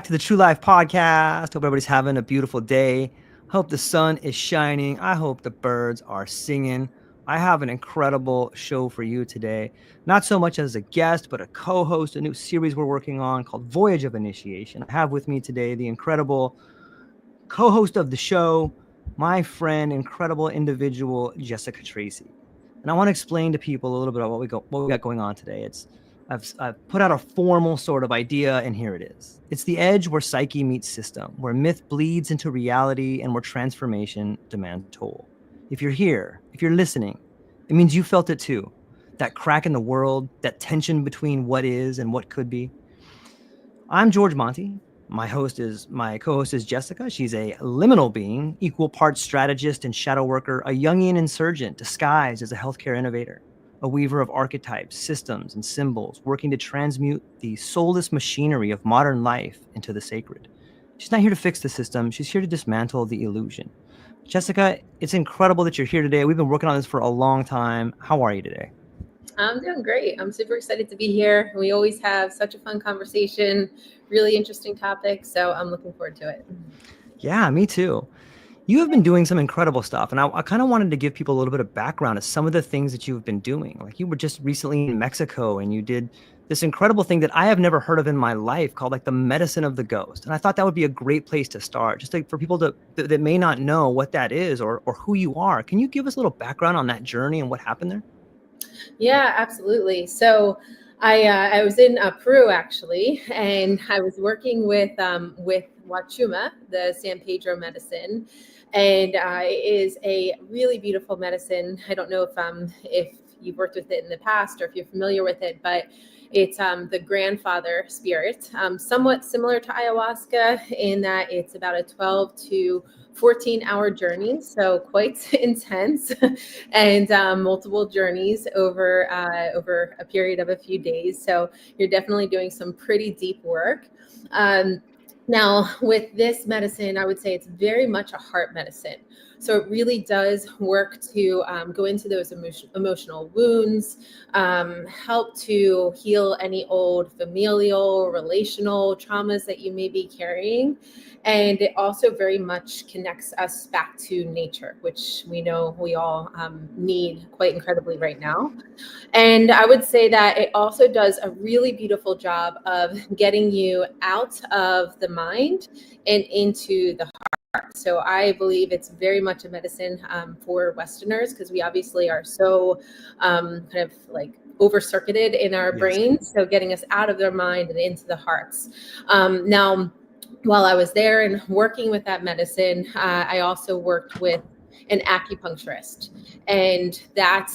to the True Life Podcast. Hope everybody's having a beautiful day. Hope the sun is shining. I hope the birds are singing. I have an incredible show for you today. Not so much as a guest, but a co-host, a new series we're working on called Voyage of Initiation. I have with me today the incredible co-host of the show, my friend, incredible individual, Jessica Tracy. And I want to explain to people a little bit about what we got going on today. I've put out a formal sort of idea, and here it is. It's the edge where psyche meets system, where myth bleeds into reality, and where transformation demands toll. If you're here, if you're listening, it means you felt it too. That crack in the world, that tension between what is and what could be. I'm George Monty. My co-host is Jessica. She's a liminal being, equal parts strategist and shadow worker, a Jungian insurgent disguised as a healthcare innovator, a weaver of archetypes, systems, and symbols, working to transmute the soulless machinery of modern life into the sacred. She's not here to fix the system. She's here to dismantle the illusion. Jessica, it's incredible that you're here today. We've been working on this for a long time. How are you today? I'm doing great. I'm super excited to be here. We always have such a fun conversation, really interesting topics. So I'm looking forward to it. Yeah, me too. You have been doing some incredible stuff, and I kind of wanted to give people a little bit of background of some of the things that you've been doing. Like you were just recently in Mexico, and you did this incredible thing that I have never heard of in my life called like the medicine of the ghost. And I thought that would be a great place to start, just like for people that may not know what that is or who you are. Can you give us a little background on that journey and what happened there? Yeah, absolutely. So I was in Peru actually, and I was working with Huachuma, the San Pedro medicine, and it is a really beautiful medicine. I don't know if you've worked with it in the past or if you're familiar with it, but it's the grandfather spirit, somewhat similar to ayahuasca in that it's about a 12 to 14-hour journey, so quite intense, and multiple journeys over a period of a few days. So you're definitely doing some pretty deep work. Now, with this medicine, I would say it's very much a heart medicine. So it really does work to go into those emotional wounds, help to heal any old familial, relational traumas that you may be carrying. And it also very much connects us back to nature, which we know we all need quite incredibly right now. And I would say that it also does a really beautiful job of getting you out of the mind and into the heart. So I believe it's very much a medicine for Westerners, because we obviously are so kind of like over-circuited in our brains. So getting us out of their mind and into the hearts. Now, while I was there and working with that medicine, I also worked with an acupuncturist, and that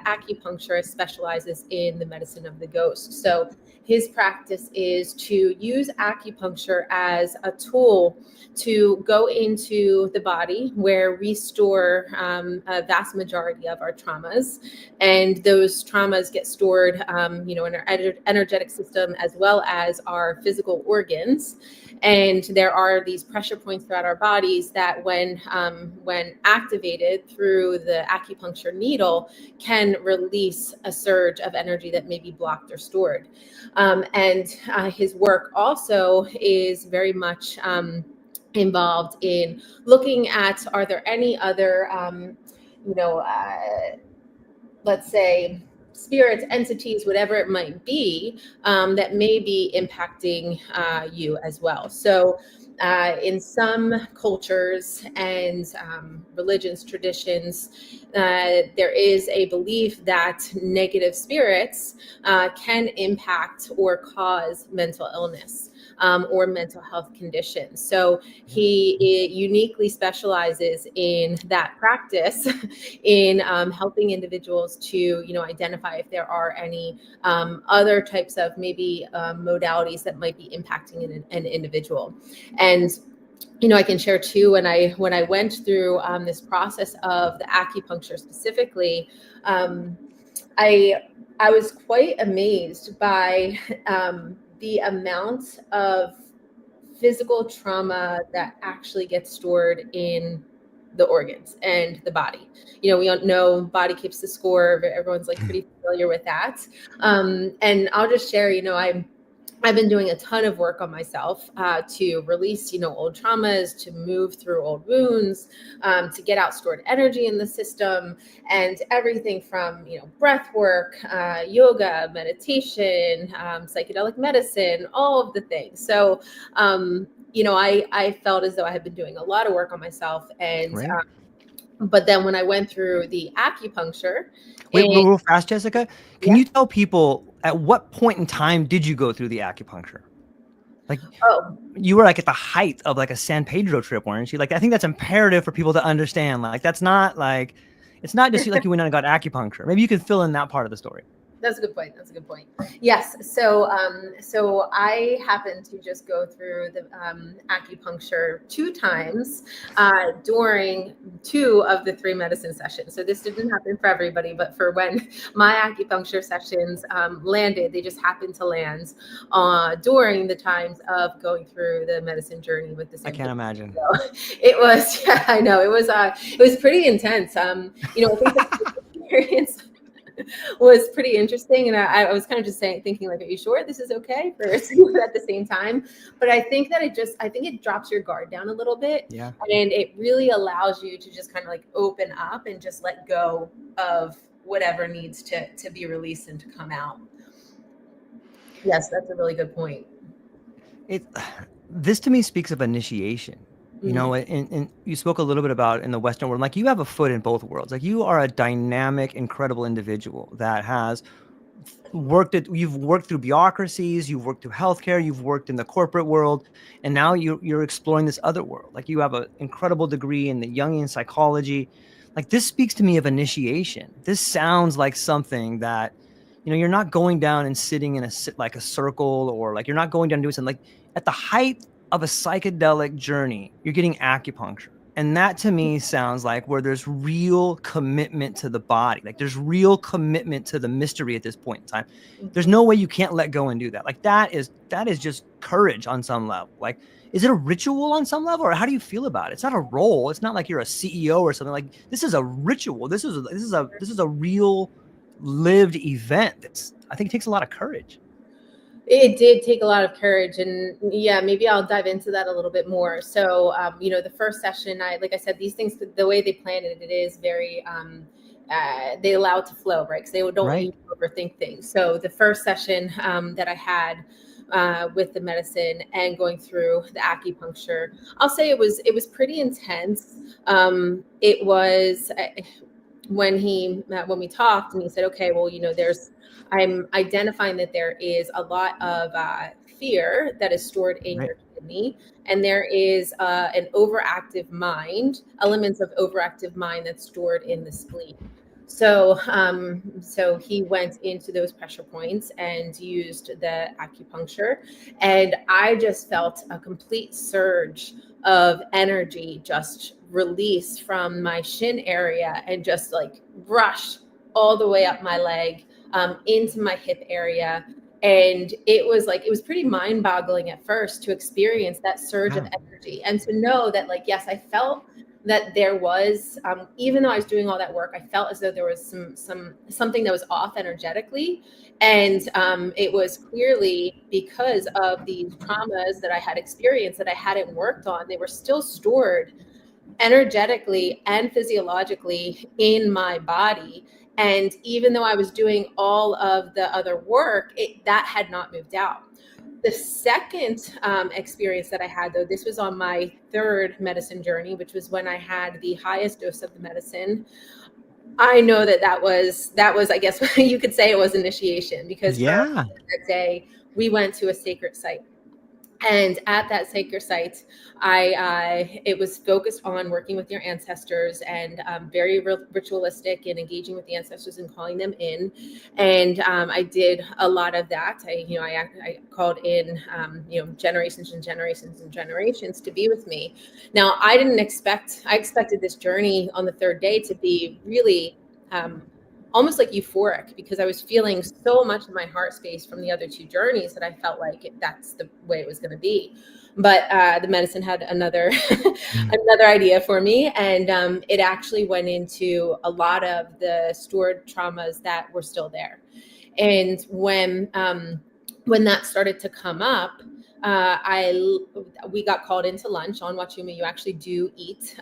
acupuncturist specializes in the medicine of the ghost. So his practice is to use acupuncture as a tool to go into the body where we store a vast majority of our traumas, and those traumas get stored, in our energetic system as well as our physical organs. And there are these pressure points throughout our bodies that when activated through the acupuncture needle can release a surge of energy that may be blocked or stored. And his work also is very much involved in looking at, are there any other, let's say, spirits, entities, whatever it might be, that may be impacting you as well. So in some cultures and religions, traditions, there is a belief that negative spirits can impact or cause mental illness. Or mental health conditions. So he uniquely specializes in that practice in helping individuals to, identify if there are any other types of maybe modalities that might be impacting an individual. And I can share too, when I went through this process of the acupuncture specifically, I was quite amazed by the amount of physical trauma that actually gets stored in the organs and the body. We don't know, body keeps the score. Everyone's like pretty familiar with that. And I'll just share, I've been doing a ton of work on myself to release, old traumas, to move through old wounds, to get out stored energy in the system, and everything from, breath work, yoga, meditation, psychedelic medicine, all of the things. So, I felt as though I had been doing a lot of work on myself, and Right. but then when I went through the acupuncture, Wait, and real fast, Jessica. Can yeah, you tell people at what point in time did you go through the acupuncture? Like oh, you were like at the height of like a San Pedro trip, weren't you? Like I think that's imperative for people to understand. Like that's not like it's not just like you went out and got acupuncture. Maybe you could fill in that part of the story. that's a good point. That's a good point. Yes. So I happened to just go through the acupuncture 2 times during 2 of the 3 medicine sessions. So this didn't happen for everybody, but for when my acupuncture sessions landed, they just happened to land during the times of going through the medicine journey with the I same can't patient. imagine. So it was, yeah, I know it was pretty intense. I think the experience was pretty interesting. And I was kind of just thinking like, are you sure this is okay for at the same time? But I think that I think it drops your guard down a little bit. Yeah. And it really allows you to just kind of like open up and just let go of whatever needs to be released and to come out. Yes, that's a really good point. This to me speaks of initiation. And you spoke a little bit about in the Western world, like you have a foot in both worlds. Like you are a dynamic, incredible individual that has you've worked through bureaucracies, you've worked through healthcare, you've worked in the corporate world, and now you're exploring this other world. Like you have an incredible degree in the Jungian psychology. Like this speaks to me of initiation. This sounds like something that, you're not going down and sitting in a circle, or like you're not going down and doing something. Like at the height of a psychedelic journey, you're getting acupuncture. And that to me sounds like where there's real commitment to the body. Like there's real commitment to the mystery at this point in time. There's no way you can't let go and do that. Like that is just courage on some level. Like, is it a ritual on some level, or how do you feel about it? It's not a role. It's not like you're a CEO or something. Like this is a ritual. This is a real lived event. I think it takes a lot of courage. It did take a lot of courage, and yeah, maybe I'll dive into that a little bit more. So, the first session, like I said, these things, the way they planned it, it is very, they allow it to flow, right? Because they don't want you to overthink things. So the first session that I had with the medicine and going through the acupuncture, I'll say it was pretty intense. It was when we talked, and he said, okay, well, I'm identifying that there is a lot of fear that is stored in your kidney, and there is an overactive mind, elements of overactive mind that's stored in the spleen. So, so he went into those pressure points and used the acupuncture, and I just felt a complete surge of energy just release from my shin area and just like rush all the way up my leg into my hip area. And it was pretty mind boggling at first to experience that surge of energy and to know that, like, yes, I felt that there was, even though I was doing all that work, I felt as though there was something that was off energetically. And it was clearly because of these traumas that I had experienced that I hadn't worked on. They were still stored energetically and physiologically in my body. And even though I was doing all of the other work, that had not moved out. The second experience that I had, though, this was on my 3rd medicine journey, which was when I had the highest dose of the medicine. I know that was, I guess you could say it was initiation, because for that day, we went to a sacred site. And at that sacred site, it was focused on working with your ancestors and very ritualistic and engaging with the ancestors and calling them in. And I did a lot of that. I called in, generations and generations and generations to be with me. Now, I expected this journey on the 3rd day to be really almost like euphoric, because I was feeling so much in my heart space from the other 2 journeys that I felt like that's the way it was going to be. But the medicine had another idea for me, and it actually went into a lot of the stored traumas that were still there. And when when that started to come up, we got called into lunch on Wachuma. You actually do eat,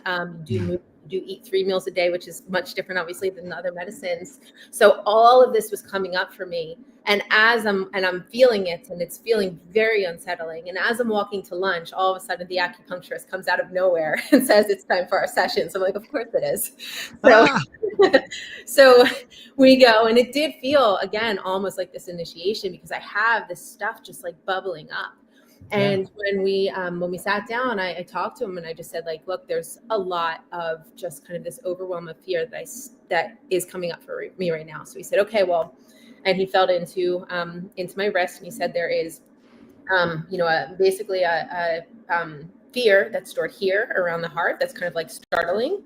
do eat 3 meals a day, which is much different, obviously, than the other medicines. So all of this was coming up for me, and I'm feeling it, and it's feeling very unsettling. And as I'm walking to lunch, all of a sudden the acupuncturist comes out of nowhere and says it's time for our session. So I'm like, of course it is. So Ah, so we go, and it did feel again almost like this initiation, because I have this stuff just like bubbling up. yeah. And when we sat down, I talked to him, and I just said, like, look, there's a lot of just kind of this overwhelm of fear that is coming up for me right now. So he said, okay, well, and he felt into my wrist, and he said, there is basically a fear that's stored here around the heart, that's kind of like startling.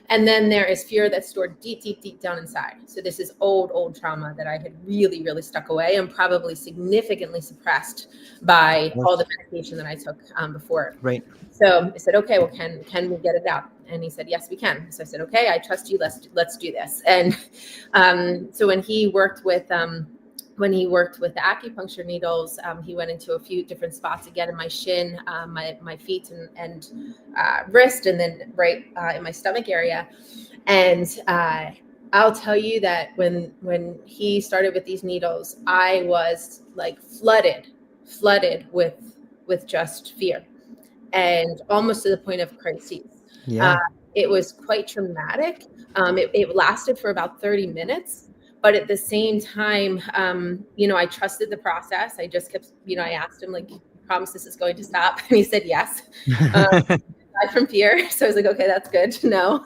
And then there is fear that's stored deep, deep, deep down inside. So this is old trauma that I had really, really stuck away, and probably significantly suppressed by all the medication that I took before. Right. So I said, okay, well, can we get it out? And he said, yes, we can. So I said, okay, I trust you. Let's do this. And so when he worked with the acupuncture needles, he went into a few different spots, again in my shin, my feet, and wrist, and then right in my stomach area. And I'll tell you that when he started with these needles, I was like flooded with just fear, and almost to the point of crises. Yeah. It was quite traumatic. It lasted for about 30 minutes. But at the same time, I trusted the process. I just kept, I asked him, like, promise this is going to stop? And he said, yes. Aside from fear. So I was like, okay, that's good to know.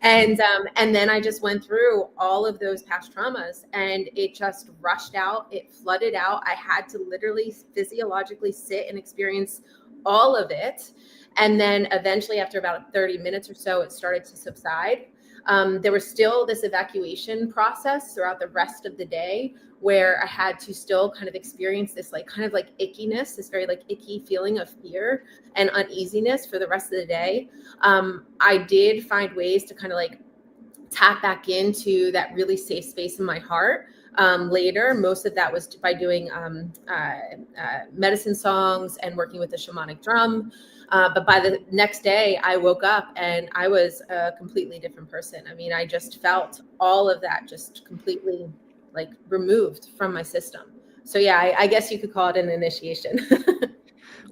And then I just went through all of those past traumas, and it just rushed out. It flooded out. I had to literally physiologically sit and experience all of it. And then eventually, after about 30 minutes or so, it started to subside. There was still this evacuation process throughout the rest of the day, where I had to still kind of experience this kind of ickiness, this very icky feeling of fear and uneasiness for the rest of the day. I did find ways to kind of tap back into that really safe space in my heart. Later, most of that was by doing medicine songs and working with the shamanic drum. But by the next day, I woke up and I was a completely different person. I mean, I just felt all of that just completely removed from my system. So yeah, I guess you could call it an initiation.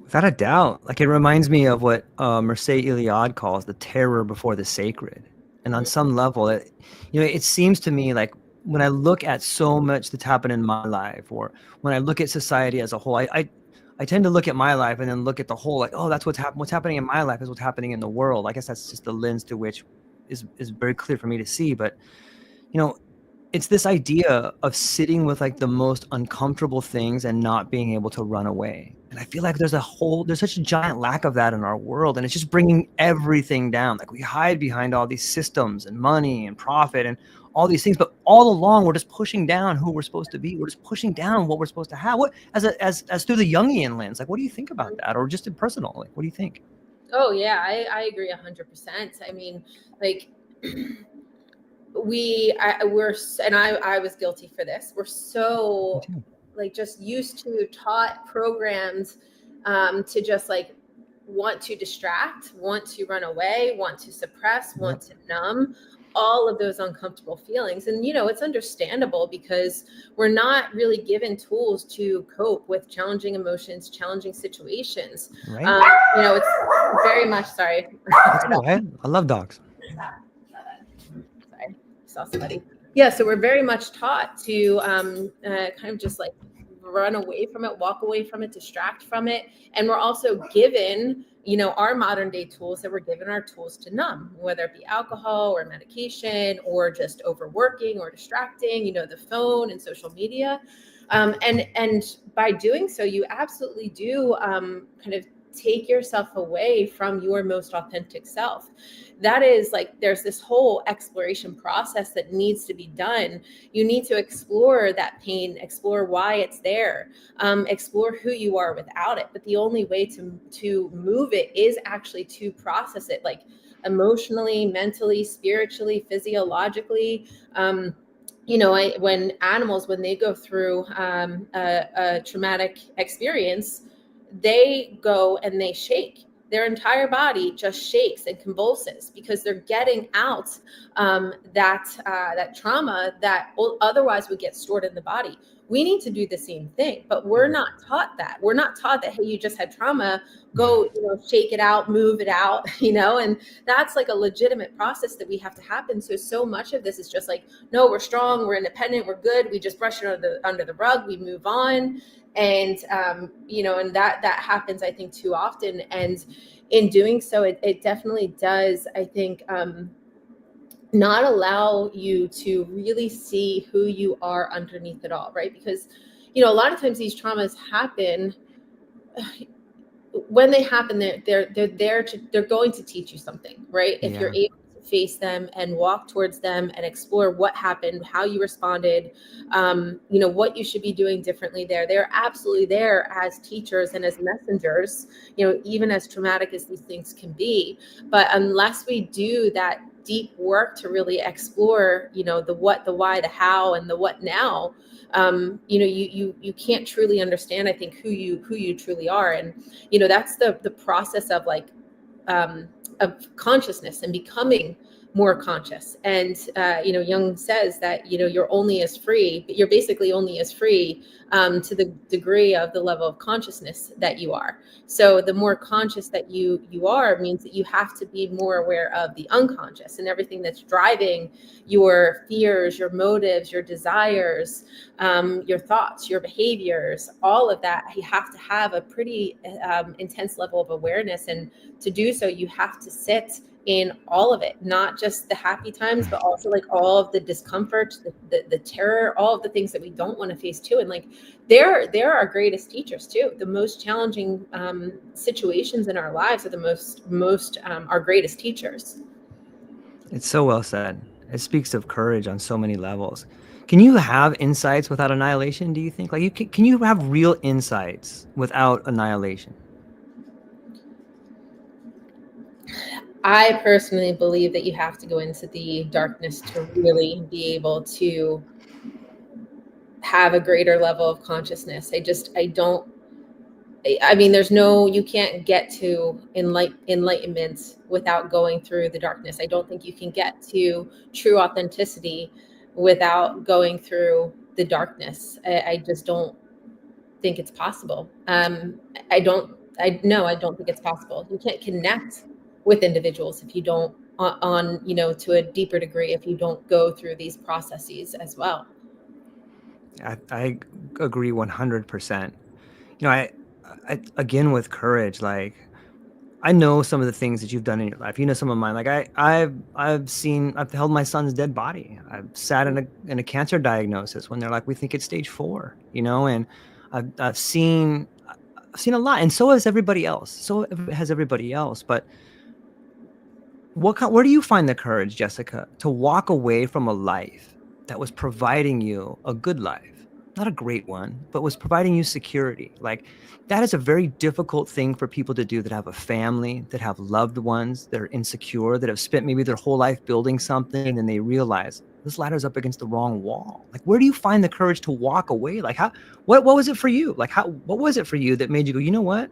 Without a doubt. It reminds me of what Mircea Eliade calls the terror before the sacred. And on some level, it seems to me like when I look at so much that's happened in my life, or when I look at society as a whole, I tend to look at my life and then look at the whole, oh, that's what's happening. What's happening in my life is what's happening in the world. I guess that's just the lens to which is very clear for me to see. But, it's this idea of sitting with the most uncomfortable things and not being able to run away. And I feel like there's such a giant lack of that in our world. And it's just bringing everything down. We hide behind all these systems and money and profit and all these things, but all along we're just pushing down who we're supposed to be. We're just pushing down what we're supposed to have. What as through the Jungian lens, what do you think about that? Or just in personal, what do you think? Oh yeah, I agree 100%. I mean, I was guilty for this. We're so just used to, taught, programmed to just want to distract, want to run away, want to suppress, want to numb all of those uncomfortable feelings. And it's understandable, because we're not really given tools to cope with challenging emotions, challenging situations. Right. It's very much, sorry. Go ahead. I love dogs. Sorry, saw somebody. Yeah, so we're very much taught to kind of just run away from it, walk away from it, distract from it. And we're also given, our modern day tools, that we're given our tools to numb, whether it be alcohol or medication or just overworking or distracting, the phone and social media. And by doing so, you absolutely do kind of take yourself away from your most authentic self. That is there's this whole exploration process that needs to be done. You need to explore that pain, explore why it's there, explore who you are without it. But the only way to move it is actually to process it, emotionally, mentally, spiritually, physiologically. when animals, when they go through a traumatic experience, they go and they shake. Their entire body just shakes and convulses because they're getting out that trauma that otherwise would get stored in the body. We need to do the same thing, but we're not taught that. We're not taught that, hey, you just had trauma, go, shake it out, move it out, and that's like a legitimate process that we have to happen. So much of this is just like, no, we're strong, we're independent, we're good. We just brush it under the rug, we move on. And, and that happens, I think, too often. And in doing so, it definitely does, I think, not allow you to really see who you are underneath it all, right? Because, a lot of times these traumas happen. When they happen, they're going to teach you something, right? If you're able to face them and walk towards them and explore what happened, how you responded, what you should be doing differently there. They're absolutely there as teachers and as messengers, even as traumatic as these things can be. But unless we do that deep work to really explore, the what, the why, the how, and the what now, you can't truly understand, I think, who you truly are. And that's the process of of consciousness and becoming more conscious. And Jung says that you're only as free, but you're basically only as free to the degree of the level of consciousness that you are. So the more conscious that you are means that you have to be more aware of the unconscious and everything that's driving your fears, your motives, your desires, your thoughts, your behaviors, all of that. You have to have a pretty intense level of awareness, and to do so, you have to sit in all of it, not just the happy times, but also like all of the discomfort, the terror, all of the things that we don't want to face too. And like they're our greatest teachers too. The most challenging situations in our lives are the most our greatest teachers. It's so well said. It speaks of courage on so many levels. Can you have insights without annihilation, do you think? Like, can you have real insights without annihilation? I personally believe that you have to go into the darkness to really be able to have a greater level of consciousness. You can't get to enlightenment without going through the darkness. I don't think you can get to true authenticity without going through the darkness. I just don't think it's possible. I don't think it's possible. You can't connect with individuals if you don't to a deeper degree, if you don't go through these processes as well. I agree 100%. I again, with courage, like, I know some of the things that you've done in your life. Some of mine. Like I've held my son's dead body. I've sat in a cancer diagnosis when they're like, we think it's stage 4. And I've seen a lot, and so has everybody else. So has everybody else. But where do you find the courage, Jessica, to walk away from a life that was providing you a good life, not a great one, but was providing you security? Like, that is a very difficult thing for people to do that have a family, that have loved ones, that are insecure, that have spent maybe their whole life building something, and then they realize this ladder's up against the wrong wall. Like, where do you find the courage to walk away? Like, what was it for you? Like, what was it for you that made you go, you know what?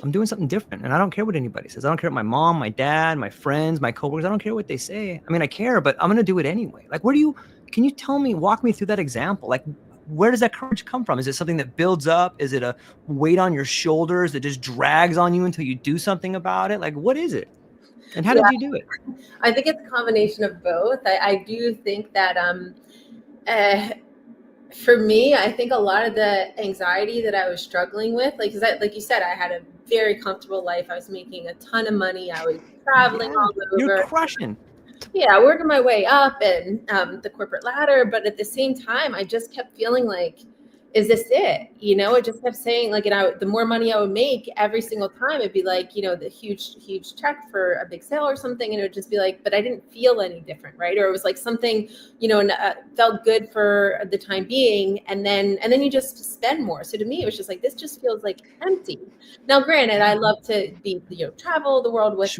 I'm doing something different, and I don't care what anybody says. I don't care what my mom, my dad, my friends, my coworkers, I don't care what they say. I mean, I care, but I'm going to do it anyway. Like, can you walk me through that example? Like, where does that courage come from? Is it something that builds up? Is it a weight on your shoulders that just drags on you until you do something about it? Like, what is it? And how did you do it? I think it's a combination of both. I do think that for me, I think a lot of the anxiety that I was struggling with, like you said, I had a very comfortable life. I was making a ton of money. I was traveling all over. You're crushing. Yeah, working my way up and the corporate ladder. But at the same time, I just kept feeling like, is this it? It just kept saying, like, the more money I would make every single time, it'd be like, the huge check for a big sale or something. And it would just be like, but I didn't feel any different. Right. Or it was like something, felt good for the time being. And then you just spend more. So to me, it was just like, this just feels like empty. Now, granted, I love to be, travel the world with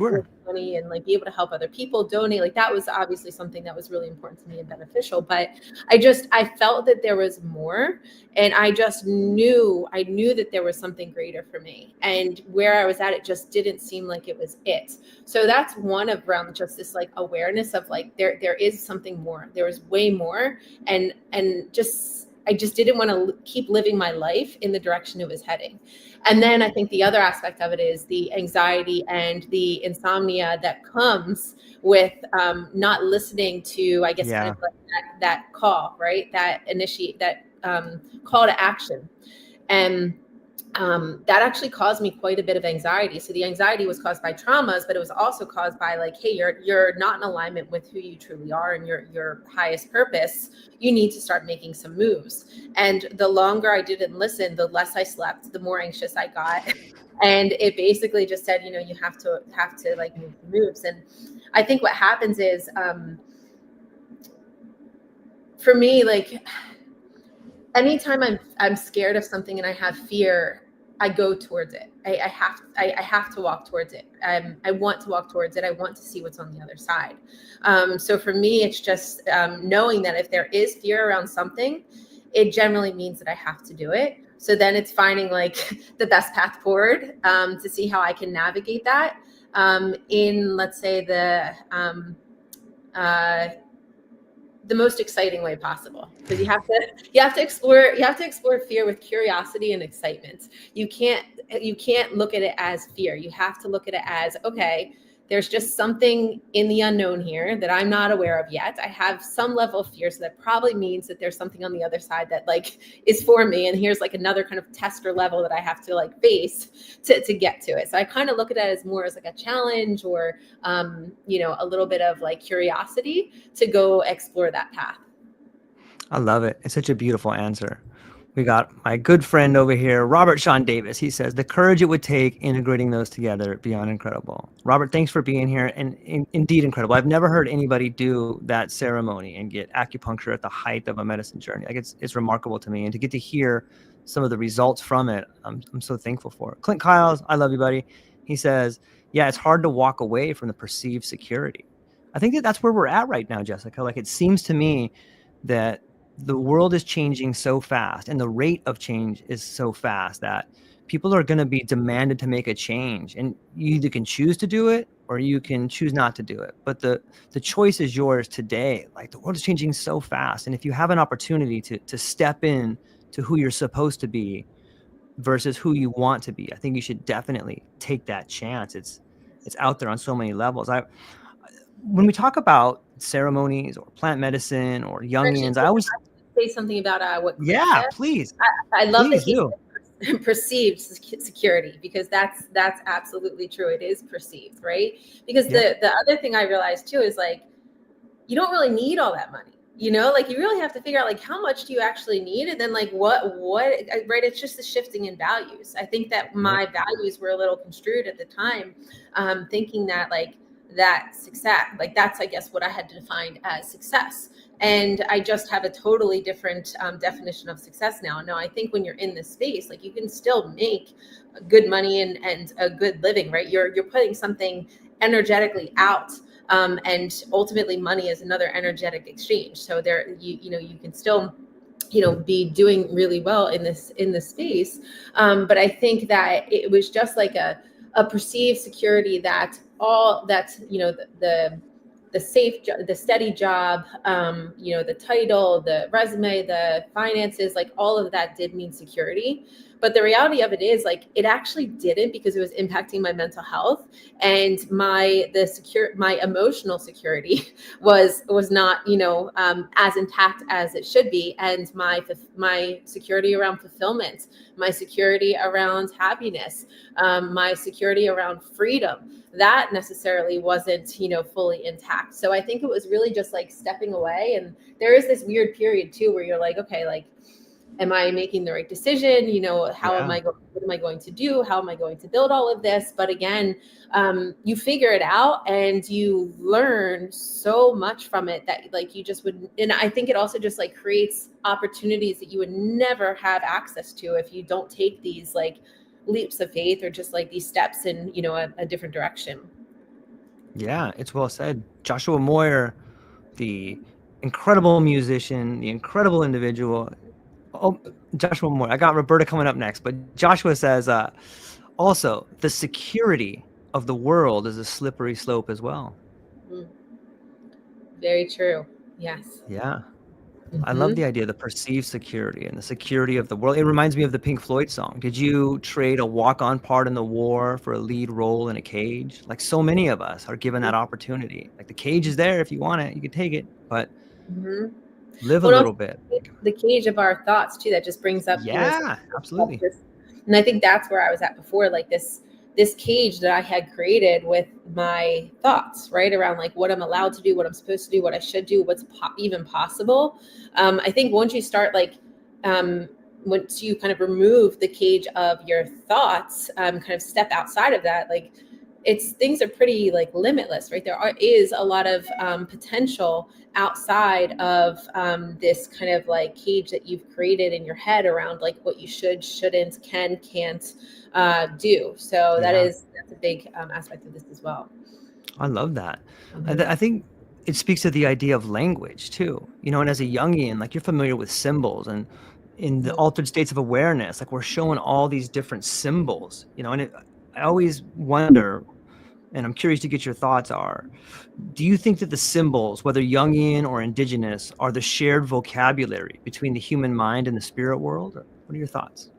money and like be able to help other people donate. Like that was obviously something that was really important to me and beneficial. But I felt that there was more, and I knew that there was something greater for me. And where I was at, it just didn't seem like it was it. So that's one of around just this like awareness of like there is something more. There was way more, and I just didn't want to keep living my life in the direction it was heading. And then I think the other aspect of it is the anxiety and the insomnia that comes with not listening to, I guess, kind Yeah. of like that call, right? That call to action. And that actually caused me quite a bit of anxiety. So the anxiety was caused by traumas, but it was also caused by like, hey, you're not in alignment with who you truly are and your highest purpose. You need to start making some moves. And the longer I didn't listen, the less I slept, the more anxious I got. And it basically just said, you know, you have to like make the moves. And I think what happens is, for me, like anytime I'm scared of something and I have fear, I go towards it. I have to walk towards it. I want to walk towards it. I want to see what's on the other side. So for me, it's just knowing that if there is fear around something, it generally means that I have to do it. So then it's finding like the best path forward to see how I can navigate that in, let's say, the most exciting way possible, because you have to explore fear with curiosity and excitement. You can't look at it as fear. You have to look at it as, okay, there's just something in the unknown here that I'm not aware of yet. I have some level of fear, so that probably means that there's something on the other side that like is for me, and here's like another kind of tester level that I have to like face to get to it. So I kind of look at it as more as like a challenge, or you know, a little bit of like curiosity to go explore that path. I love it. It's such a beautiful answer. We got my good friend over here, Robert Sean Davis. He says, the courage it would take integrating those together, beyond incredible. Robert, thanks for being here. And indeed incredible. I've never heard anybody do that ceremony and get acupuncture at the height of a medicine journey. Like it's remarkable to me. And to get to hear some of the results from it, I'm so thankful for it. Clint Kyles, I love you, buddy. He says, yeah, it's hard to walk away from the perceived security. I think that's where we're at right now, Jessica. Like it seems to me that the world is changing so fast and the rate of change is so fast that people are going to be demanded to make a change, and you either can choose to do it or you can choose not to do it. But the choice is yours today. Like the world is changing so fast. And if you have an opportunity to step in to who you're supposed to be versus who you want to be, I think you should definitely take that chance. It's out there on so many levels. When we talk about ceremonies or plant medicine or Jungians, I always say something about what Clint yeah, said. please. I love Please that he do. said perceived security, because that's absolutely true. It is perceived, right? Because Yep. the other thing I realized too is like, you don't really need all that money. You know, like you really have to figure out like how much do you actually need, and then like what right? It's just the shifting in values. I think that my values were a little construed at the time, thinking that like that success, like that's I guess what I had defined as success. And I just have a totally different definition of success now. No, I think when you're in this space, like you can still make good money and a good living, right? You're putting something energetically out. And ultimately money is another energetic exchange. So there, you know, you can still, you know, be doing really well in this space. But I think that it was just like a perceived security that you know, the safe, the steady job, you know, the title, the resume, the finances, like all of that did mean security. But the reality of it is like, it actually didn't, because it was impacting my mental health, and my emotional security was not, you know, as intact as it should be. And my security around fulfillment, my security around happiness, my security around freedom, that necessarily wasn't, you know, fully intact. So I think it was really just like stepping away. And there is this weird period too where you're like, okay, like, am I making the right decision? You know, what am I going to do? How am I going to build all of this? But again, you figure it out and you learn so much from it that like you just would. And I think it also just like creates opportunities that you would never have access to if you don't take these like leaps of faith, or just like these steps in, you know, a different direction. Yeah, it's well said. Joshua Moyer, the incredible musician, the incredible individual. Oh, Joshua Moore. I got Roberta coming up next, but Joshua says also the security of the world is a slippery slope as well. Mm, very true. Yes. Yeah. I love Hmm. the idea of the perceived security and the security of the world. It reminds me of the Pink Floyd song. Did you trade a walk-on part in the war for a lead role in a cage? Like so many of us are given that opportunity. Like the cage is there if you want it, you can take it, but Hmm. live a Well, also little bit. the cage of our thoughts too. That just brings up, Yeah, absolutely. and I think that's where I was at before, like this cage that I had created with my thoughts, right, around like what I'm allowed to do, what I'm supposed to do, what I should do, what's even possible. I think once you start um, once you kind of remove the cage of your thoughts, kind of step outside of that, like it's things are pretty like limitless, right? Is a lot of potential outside of this kind of like cage that you've created in your head around like what you should, shouldn't, can't do. So Yeah. that's a big aspect of this as well. I love that. Hmm. I think it speaks to the idea of language too. And as a Jungian, like you're familiar with symbols and in the altered states of awareness, like we're showing all these different symbols, I always wonder, and I'm curious to get your thoughts do you think that the symbols, whether Jungian or indigenous, are the shared vocabulary between the human mind and the spirit world? Or what are your thoughts?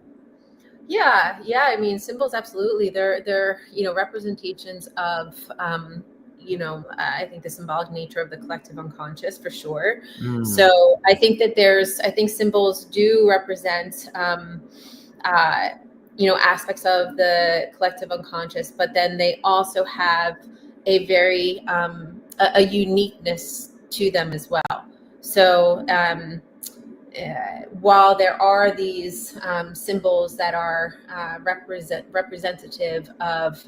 Yeah. I mean, symbols absolutely. They're representations of I think the symbolic nature of the collective unconscious for sure. Mm, So I think symbols do represent uh, aspects of the collective unconscious, but then they also have a very a uniqueness to them as well. So while there are these symbols that are representative of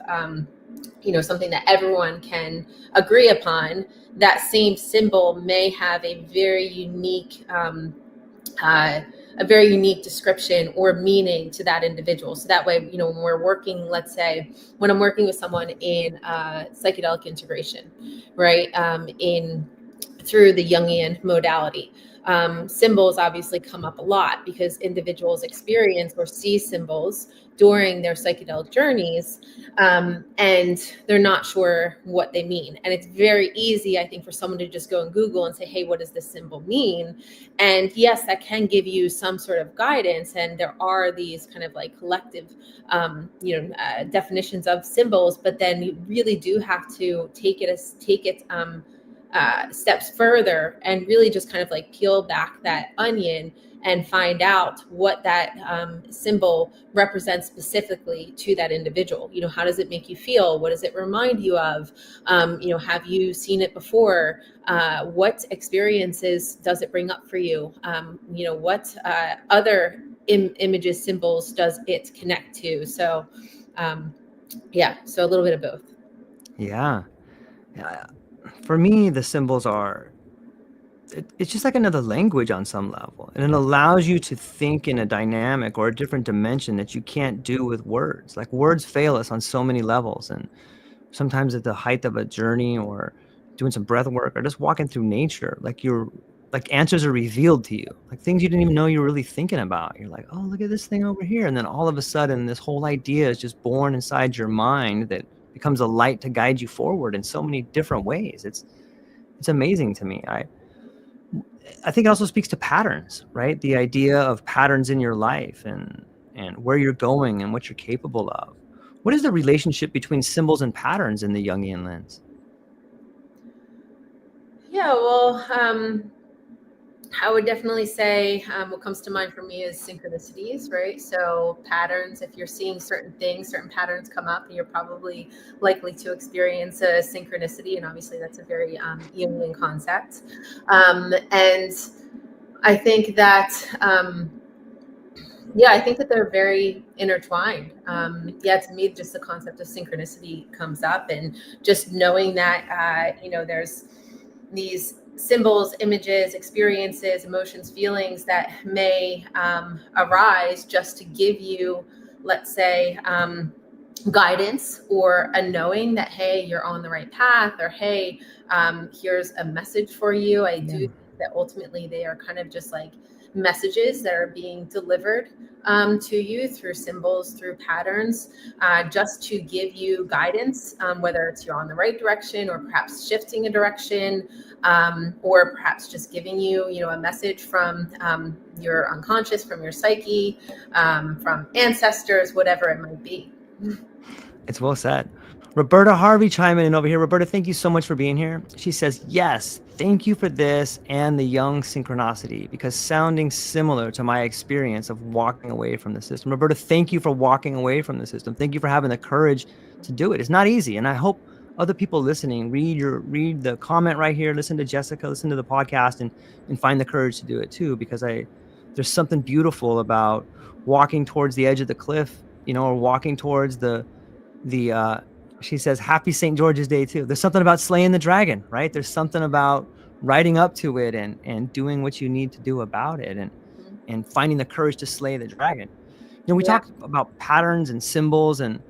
something that everyone can agree upon, that same symbol may have uh, a very unique description or meaning to that individual. So that way, when we're working, let's say, when I'm working with someone in psychedelic integration, right, in through the Jungian modality. Symbols obviously come up a lot because individuals experience or see symbols during their psychedelic journeys, and they're not sure what they mean. And it's very easy, I think, for someone to just go and Google and say, hey, what does this symbol mean? And yes, that can give you some sort of guidance. And there are these kind of like collective, definitions of symbols, but then you really do have to take it steps further and really just kind of like peel back that onion and find out what that symbol represents specifically to that individual. How does it make you feel? What does it remind you of? Have you seen it before? What experiences does it bring up for you? What other images, symbols does it connect to? So, so a little bit of both. yeah. Yeah. For me, the symbols it's just like another language on some level. And it allows you to think in a dynamic or a different dimension that you can't do with words. Like words fail us on so many levels. And sometimes at the height of a journey or doing some breath work or just walking through nature, like answers are revealed to you, like things you didn't even know you were really thinking about. You're like, oh, look at this thing over here. And then all of a sudden, this whole idea is just born inside your mind that becomes a light to guide you forward in so many different ways. It's amazing to me. I think it also speaks to patterns, right? The idea of patterns in your life and where you're going and what you're capable of. What is the relationship between symbols and patterns in the Jungian lens? Yeah, well, I would definitely say what comes to mind for me is synchronicities, right? So patterns, if you're seeing certain things, certain patterns come up, you're probably likely to experience a synchronicity. And obviously that's a very Jungian concept. And I think that, I think that they're very intertwined. To me, just the concept of synchronicity comes up, and just knowing that, there's these symbols, images, experiences, emotions, feelings that may arise just to give you, let's say, guidance or a knowing that, hey, you're on the right path, or hey, here's a message for you. I do Yeah. think that ultimately they are kind of just like messages that are being delivered to you through symbols, through patterns, just to give you guidance, whether it's you're on the right direction or perhaps shifting a direction, or perhaps just giving you, a message from your unconscious, from your psyche, from ancestors, whatever it might be. It's well said. Roberta Harvey chiming in over here. Roberta, thank you so much for being here. She says, yes, thank you for this and the young synchronicity, because sounding similar to my experience of walking away from the system. Roberta, thank you for walking away from the system. Thank you for having the courage to do it. It's not easy. And I hope other people listening read the comment right here, listen to Jessica, listen to the podcast, and find the courage to do it too, because there's something beautiful about walking towards the edge of the cliff, or walking towards the she says happy St. George's Day too. There's something about slaying the dragon, right? There's something about riding up to it and doing what you need to do about it, and finding the courage to slay the dragon. We Yeah. talked about patterns and symbols, and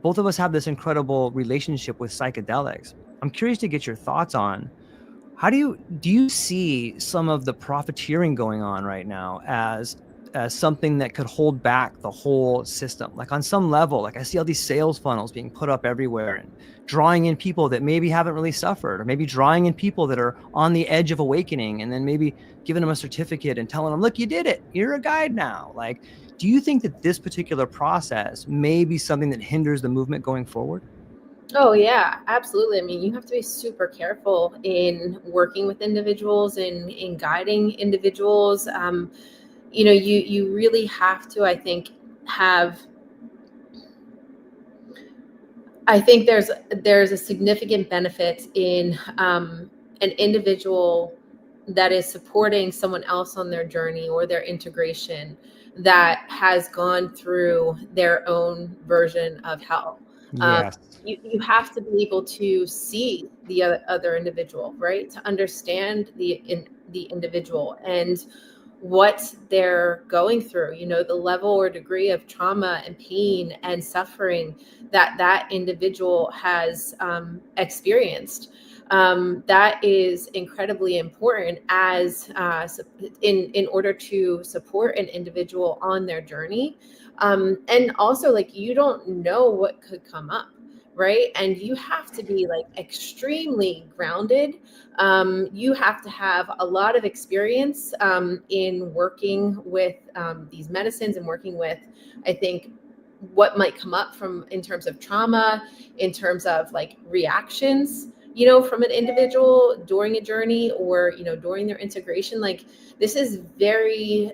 both of us have this incredible relationship with psychedelics. I'm curious to get your thoughts on how do you see some of the profiteering going on right now as something that could hold back the whole system? Like on some level, like I see all these sales funnels being put up everywhere and drawing in people that maybe haven't really suffered, or maybe drawing in people that are on the edge of awakening, and then maybe giving them a certificate and telling them, look, you did it. You're a guide now. Like, do you think that this particular process may be something that hinders the movement going forward? Oh yeah, absolutely. I mean, you have to be super careful in working with individuals and in guiding individuals. You really have to, I think, have. I think there's a significant benefit in an individual that is supporting someone else on their journey or their integration that has gone through their own version of hell. Um, Yes. you have to be able to see the other individual, right? To understand the individual and what they're going through, the level or degree of trauma and pain and suffering that individual has experienced. That is incredibly important as in order to support an individual on their journey. And also, like, you don't know what could come up, right? And you have to be like extremely grounded. You have to have a lot of experience in working with these medicines and working with, I think, what might come up from in terms of trauma, in terms of like reactions, from an individual during a journey or, during their integration. Like, this is very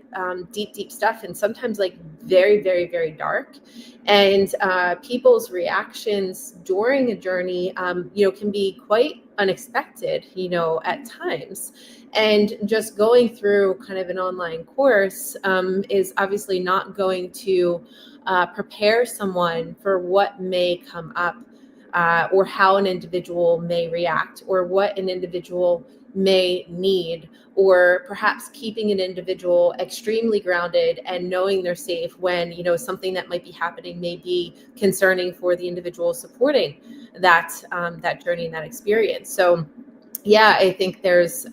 deep stuff, and sometimes like very, very, very dark. And people's reactions during a journey, can be quite unexpected, at times. And just going through kind of an online course is obviously not going to prepare someone for what may come up, or how an individual may react, or what an individual may need, or perhaps keeping an individual extremely grounded and knowing they're safe when, something that might be happening may be concerning for the individual supporting that journey and that experience. So yeah, I think there's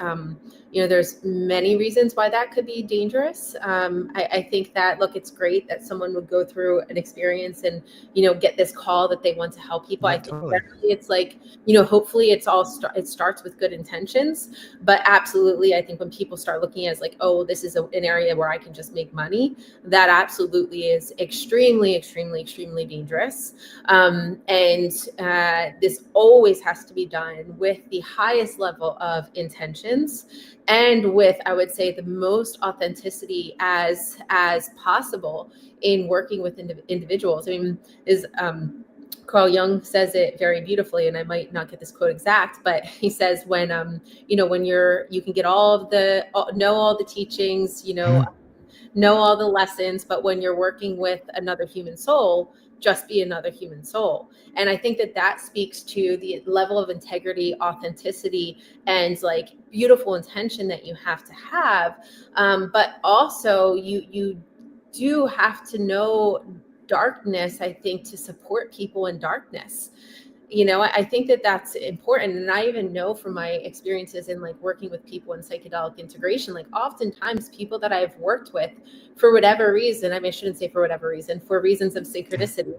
many reasons why that could be dangerous. I think that, look, it's great that someone would go through an experience and, get this call that they want to help people. Yeah, I think totally. generally it's like, hopefully it starts with good intentions, but absolutely, I think when people start looking at it as like, oh, this is an area where I can just make money, that absolutely is extremely, extremely, extremely dangerous. And this always has to be done with the highest level of intentions and with, I would say, the most authenticity as possible in working with individuals. I mean, is Carl Jung says it very beautifully, and I might not get this quote exact, but he says when you can get know all the teachings, Mhm. know all the lessons, but when you're working with another human soul, just be another human soul. And I think that speaks to the level of integrity, authenticity, and like beautiful intention that you have to have. But also you do have to know darkness, I think, to support people in darkness. You know, I think that that's important. And I even know from my experiences in like working with people in psychedelic integration, like oftentimes people that I've worked with for whatever reason, I mean, I shouldn't say for whatever reason, for reasons of synchronicity,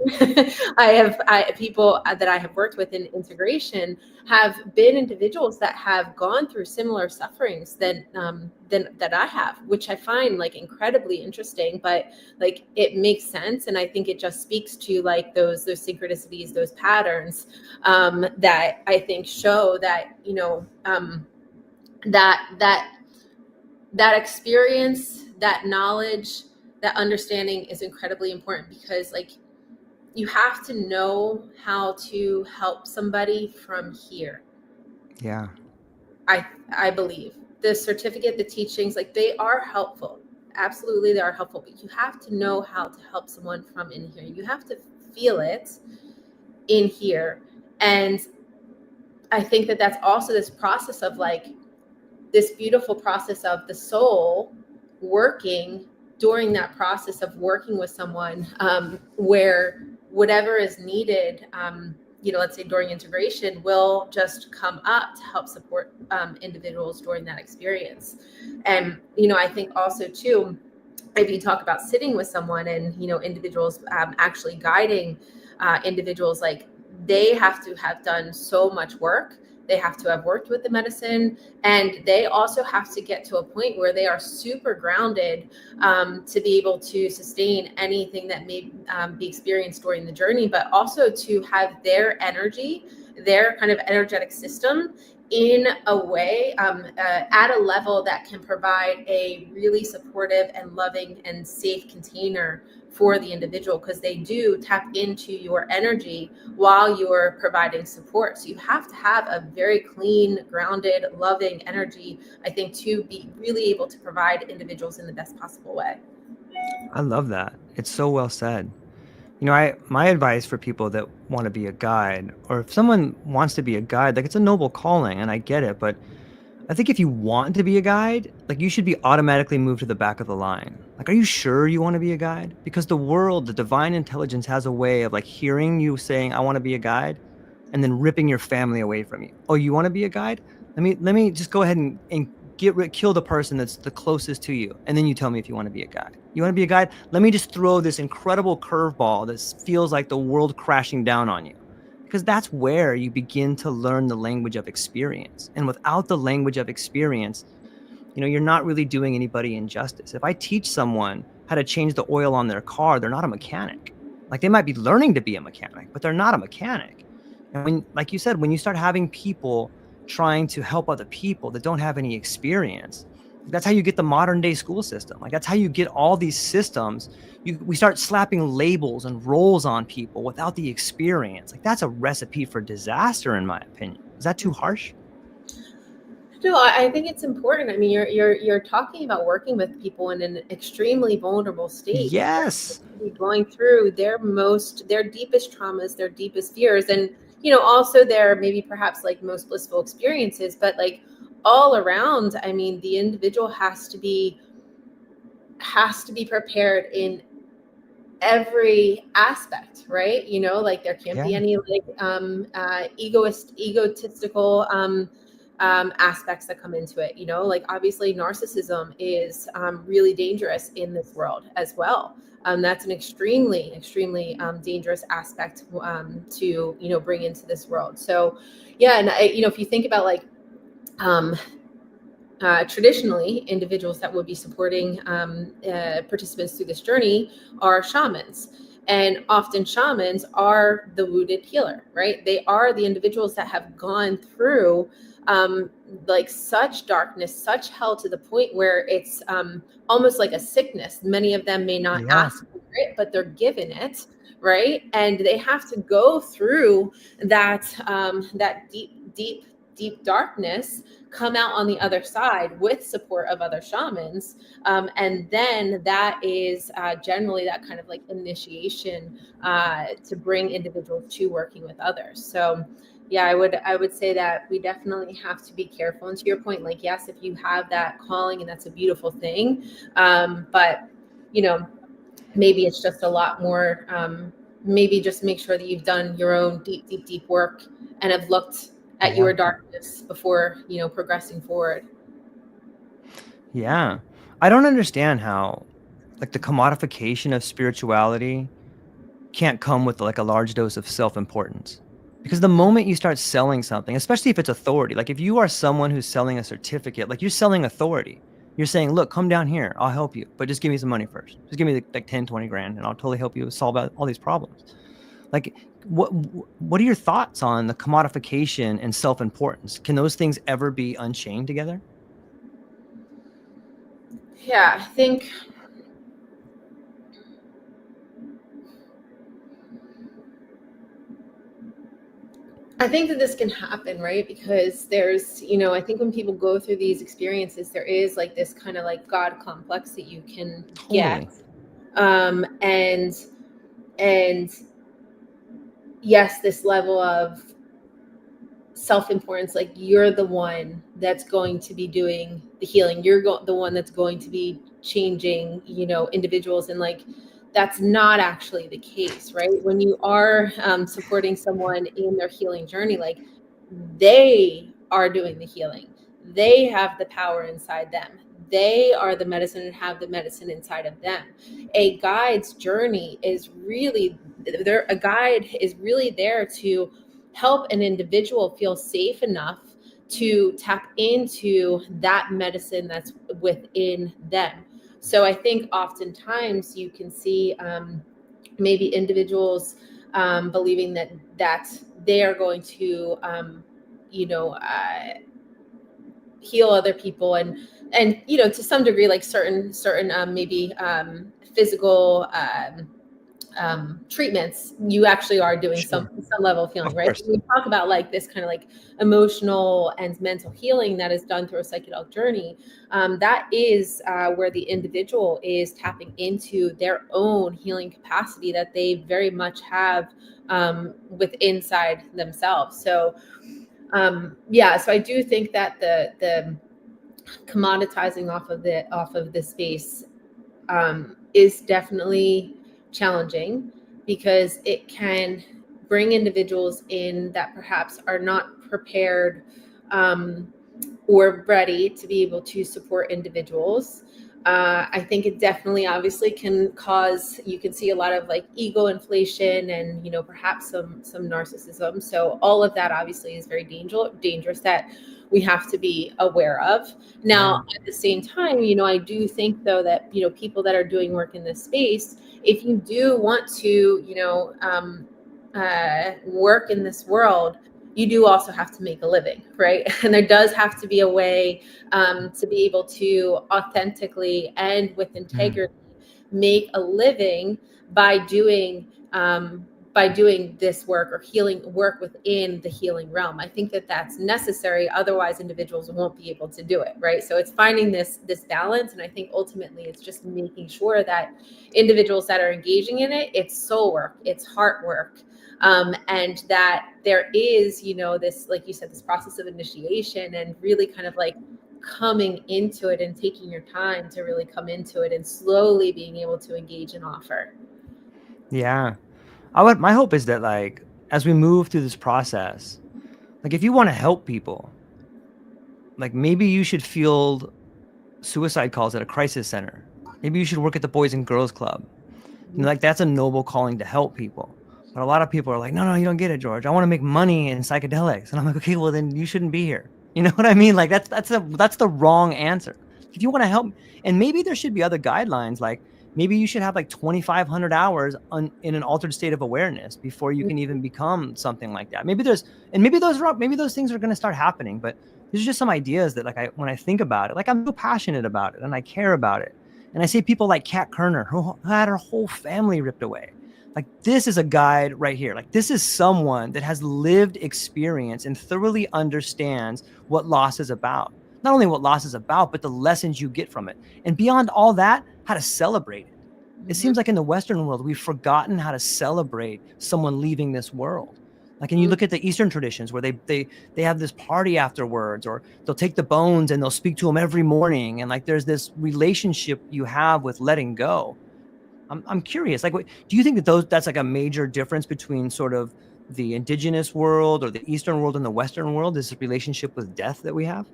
people that I have worked with in integration have been individuals that have gone through similar sufferings than that I have, which I find like incredibly interesting, but like it makes sense. And I think it just speaks to like those synchronicities, those patterns that I think show that, you know, that experience, that knowledge, that understanding is incredibly important, because like you have to know how to help somebody from here. Yeah. I believe the certificate, the teachings, like they are helpful. Absolutely, they are helpful, but you have to know how to help someone from in here. You have to feel it in here. And I think that that's also this process of like this beautiful process of the soul working during that process of working with someone, where whatever is needed, you know, let's say during integration, will just come up to help support individuals during that experience. And, you know, I think also too, if you talk about sitting with someone and, you know, individuals actually guiding individuals, like they have to have done so much work. They have to have worked with the medicine, and they also have to get to a point where they are super grounded to be able to sustain anything that may be experienced during the journey, but also to have their energy, their kind of energetic system in a way at a level that can provide a really supportive and loving and safe container for the individual, because they do tap into your energy while you're providing support. So you have to have a very clean, grounded, loving energy, I think, to be really able to provide individuals in the best possible way. I love that. It's so well said. You know, my advice for people that want to be a guide, or if someone wants to be a guide, like it's a noble calling and I get it, but I think if you want to be a guide, like you should be automatically moved to the back of the line. Like, are you sure you want to be a guide? Because the world, the divine intelligence has a way of like hearing you saying, I want to be a guide, and then ripping your family away from you. Oh, you want to be a guide? Let me just go ahead and kill the person that's the closest to you. And then you tell me if you want to be a guide. You want to be a guide? Let me just throw this incredible curveball that feels like the world crashing down on you. Because that's where you begin to learn the language of experience. And without the language of experience, you know, you're not really doing anybody injustice. If I teach someone how to change the oil on their car, they're not a mechanic. Like they might be learning to be a mechanic, but they're not a mechanic. And when, like you said, when you start having people trying to help other people that don't have any experience, that's how you get the modern day school system. Like that's how you get all these systems. We start slapping labels and roles on people without the experience. Like that's a recipe for disaster, in my opinion. Is that too harsh? No, I think it's important. I mean, you're talking about working with people in an extremely vulnerable state, Yes. going through their deepest traumas, their deepest fears, and, you know, also their maybe perhaps like most blissful experiences. But like all around, I mean, the individual has to be prepared in every aspect, right? You know, like there can't be Yeah. any like egotistical aspects that come into it. You know, like obviously narcissism is really dangerous in this world as well. That's an extremely dangerous aspect to, you know, bring into this world. So yeah, and you know, if you think about like um, traditionally, individuals that would be supporting participants through this journey are shamans. And often shamans are the wounded healer, right? They are the individuals that have gone through like such darkness, such hell, to the point where it's almost like a sickness. Many of them may not Yeah. ask for it, but they're given it, right? And they have to go through that that deep darkness, come out on the other side with support of other shamans, and then that is generally that kind of like initiation to bring individuals to working with others. So yeah, I would say that we definitely have to be careful. And to your point, like yes, if you have that calling, and that's a beautiful thing, but you know, maybe it's just a lot more, maybe just make sure that you've done your own deep work and have looked at Yeah. your darkness before, progressing forward. Yeah. I don't understand how like the commodification of spirituality can't come with like a large dose of self-importance. Because the moment you start selling something, especially if it's authority, like if you are someone who's selling a certificate, like you're selling authority. You're saying, look, come down here. I'll help you. But just give me some money first. Just give me like 10, 20 grand and I'll totally help you solve all these problems. Like what are your thoughts on the commodification and self-importance? Can those things ever be unchained together? Yeah, I think that this can happen, right? Because there's, I think when people go through these experiences, there is like this kind of like God complex that you can get. Totally. And yes, this level of self-importance, like you're the one that's going to be doing the healing. You're the one that's going to be changing, individuals. And like, that's not actually the case, right? When you are supporting someone in their healing journey, like they are doing the healing. They have the power inside them. They are the medicine and have the medicine inside of them. A guide's journey is really there. A guide is really there to help an individual feel safe enough to tap into that medicine that's within them. So I think oftentimes you can see maybe individuals believing that they are going to you know uh, heal other people, and to some degree, like certain maybe physical treatments, you actually are doing Sure. some level of healing, Of right? course. So we talk about like this kind of like emotional and mental healing that is done through a psychedelic journey. That is where the individual is tapping into their own healing capacity that they very much have with inside themselves. So yeah, so I do think that the commoditizing off of the space is definitely challenging, because it can bring individuals in that perhaps are not prepared um, or ready to be able to support individuals. I think it definitely obviously can cause, you can see a lot of like ego inflation and, perhaps some narcissism. So all of that obviously is very dangerous that we have to be aware of. Yeah. Now, at the same time, I do think though that, people that are doing work in this space, if you do want to, work in this world, you do also have to make a living, right? And there does have to be a way to be able to authentically and with Mm. integrity make a living by doing this work or healing work within the healing realm. I think that that's necessary. Otherwise, individuals won't be able to do it, right? So it's finding this balance, and I think ultimately it's just making sure that individuals that are engaging in it, it's soul work, it's heart work, and that there is, this, like you said, this process of initiation and really kind of like coming into it and taking your time to really come into it and slowly being able to engage and offer. Yeah. My hope is that like as we move through this process, like if you want to help people, like maybe you should field suicide calls at a crisis center. Maybe you should work at the Boys and Girls Club. Like that's a noble calling to help people. But a lot of people are like, no, you don't get it, George. I want to make money in psychedelics. And I'm like, okay, well then you shouldn't be here. You know what I mean? Like that's the wrong answer. If you want to help, and maybe there should be other guidelines, like maybe you should have like 2,500 hours in an altered state of awareness before you can even become something like that. Maybe those things are going to start happening. But these are just some ideas that like when I think about it, like I'm so passionate about it and I care about it. And I see people like Kat Kerner, who had her whole family ripped away. Like this is a guide right here. Like this is someone that has lived experience and thoroughly understands what loss is about. Not only what loss is about, but the lessons you get from it. And beyond all that, how to celebrate it. It Mhm. seems like in the Western world, we've forgotten how to celebrate someone leaving this world. Like, and you look at the Eastern traditions where they have this party afterwards, or they'll take the bones and they'll speak to them every morning. And like, there's this relationship you have with letting go. I'm curious, like, what do you think that's like a major difference between sort of the indigenous world or the Eastern world and the Western world, is the relationship with death that we have?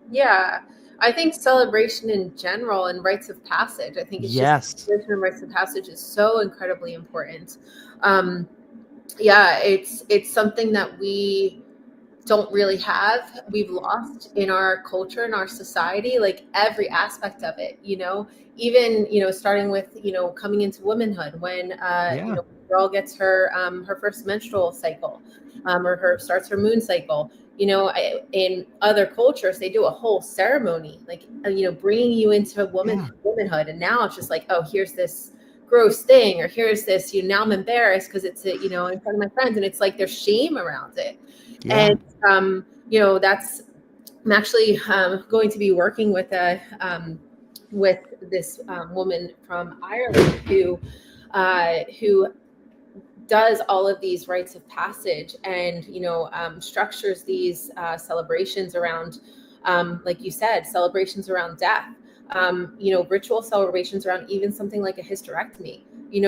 Yeah, I think celebration in general and rites of passage. I think it's just Yes. celebration and rites of passage is so incredibly important. Um, yeah, it's something that we don't really have. We've lost in our culture and our society, like every aspect of it. Even starting with coming into womanhood when Yeah. girl gets her first menstrual cycle, or her starts her moon cycle. In other cultures, they do a whole ceremony, like bringing you into Yeah. womanhood. And now it's just like, oh, here's this gross thing, or here's this. Now I'm embarrassed because it's in front of my friends, and it's like there's shame around it. Yeah. And that's I'm actually going to be working with this woman from Ireland who does all of these rites of passage, and structures these celebrations around, like you said, celebrations around death, ritual celebrations around even something like a hysterectomy,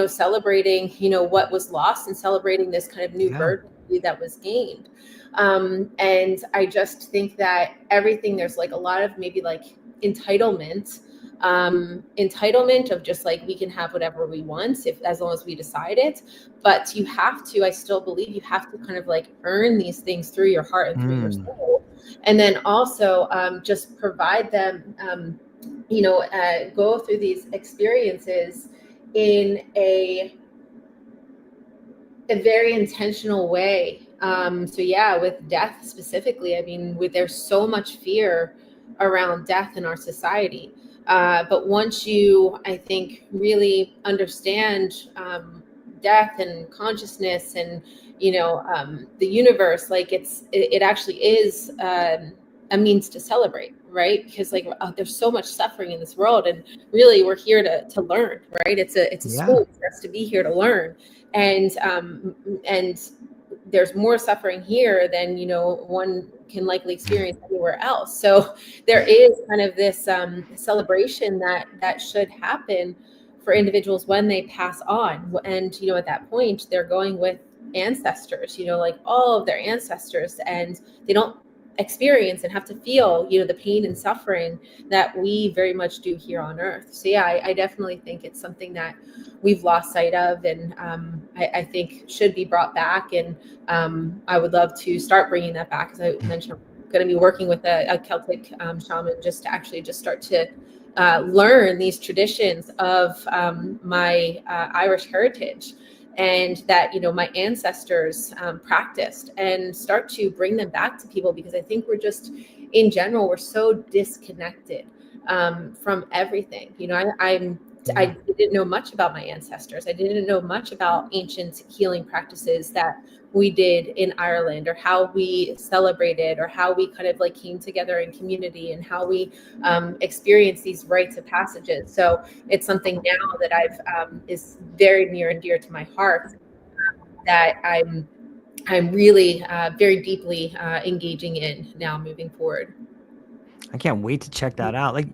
celebrating what was lost and celebrating this kind of new Yeah. birth that was gained. And I just think that everything, there's like a lot of maybe like entitlement, entitlement of just like, we can have whatever we want if as long as we decide it. But you have to, I still believe you have to kind of like earn these things through your heart and through your Mm. soul. And then also just provide them, go through these experiences in a very intentional way. So yeah, with death specifically, I mean, there's so much fear around death in our society. But once you, I think, really understand death and consciousness and the universe, like it actually is a means to celebrate, right? Because like there's so much suffering in this world, and really we're here to learn, right? It's a Yeah. school for us to be here to learn. And there's more suffering here than one can likely experience anywhere else. So there is kind of this celebration that should happen for individuals when they pass on. And at that point they're going with ancestors, like all of their ancestors, and they don't experience and have to feel the pain and suffering that we very much do here on earth. So yeah, I definitely think it's something that we've lost sight of, and I think should be brought back. And I would love to start bringing that back. As I mentioned, I'm going to be working with a Celtic shaman just to actually just start to learn these traditions of my Irish heritage, and that my ancestors practiced, and start to bring them back to people, because I think we're just, in general, we're so disconnected from everything. I Yeah. didn't know much about my ancestors. I didn't know much about ancient healing practices that we did in Ireland, or how we celebrated, or how we kind of like came together in community, and how we experienced these rites of passages. So it's something now that I've is very near and dear to my heart, that I'm really very deeply engaging in now moving forward. I can't wait to check that out. Like,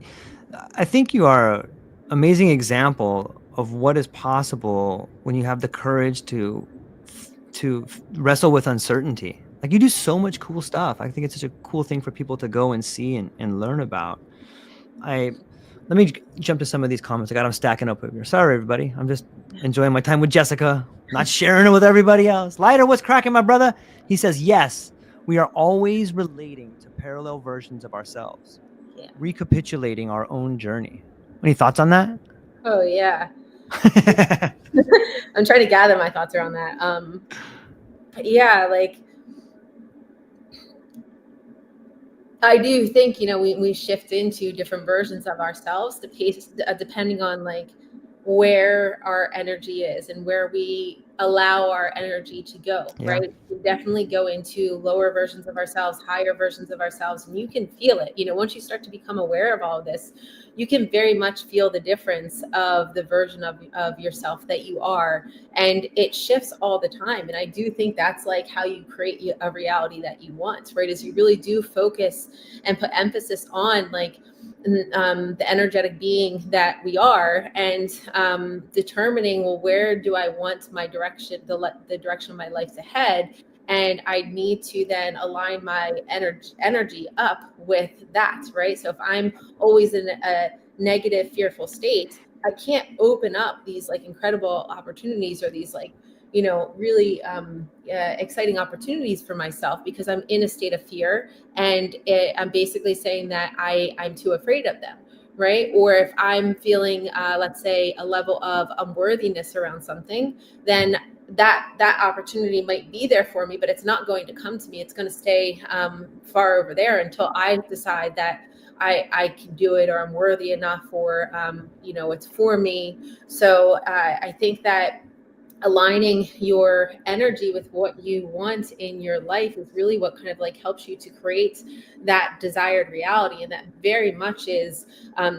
I think you are an amazing example of what is possible when you have the courage to wrestle with uncertainty. Like, you do so much cool stuff. I think it's such a cool thing for people to go and see and learn about. I Let me jump to some of these comments. I got them stacking up over here. Sorry, everybody. I'm just enjoying my time with Jessica, not sharing it with everybody else. Lighter, what's cracking, my brother? He says, yes, we are always relating to parallel versions of ourselves, Yeah. recapitulating our own journey. Any thoughts on that? Oh yeah. I'm trying to gather my thoughts around that. Yeah, like I do think we shift into different versions of ourselves, depending on like where our energy is and where we allow our energy to go. Yeah. Right, we definitely go into lower versions of ourselves, higher versions of ourselves, and you can feel it. Once you start to become aware of all of this, you can very much feel the difference of the version of yourself that you are, and it shifts all the time. And I do think that's like how you create a reality that you want, right? Is you really do focus and put emphasis on like the energetic being that we are, and determining, well, where do I want my direction, the direction of my life to head? And I need to then align my energy up with that, right? So if I'm always in a negative, fearful state, I can't open up these like incredible opportunities, or these like, really exciting opportunities for myself, because I'm in a state of fear, and I'm basically saying that I'm too afraid of them, right? Or if I'm feeling, let's say, a level of unworthiness around something, then that opportunity might be there for me, but it's not going to come to me. It's going to stay far over there until I decide that I can do it, or I'm worthy enough, or it's for me. So I think that aligning your energy with what you want in your life is really what kind of like helps you to create that desired reality. And that very much is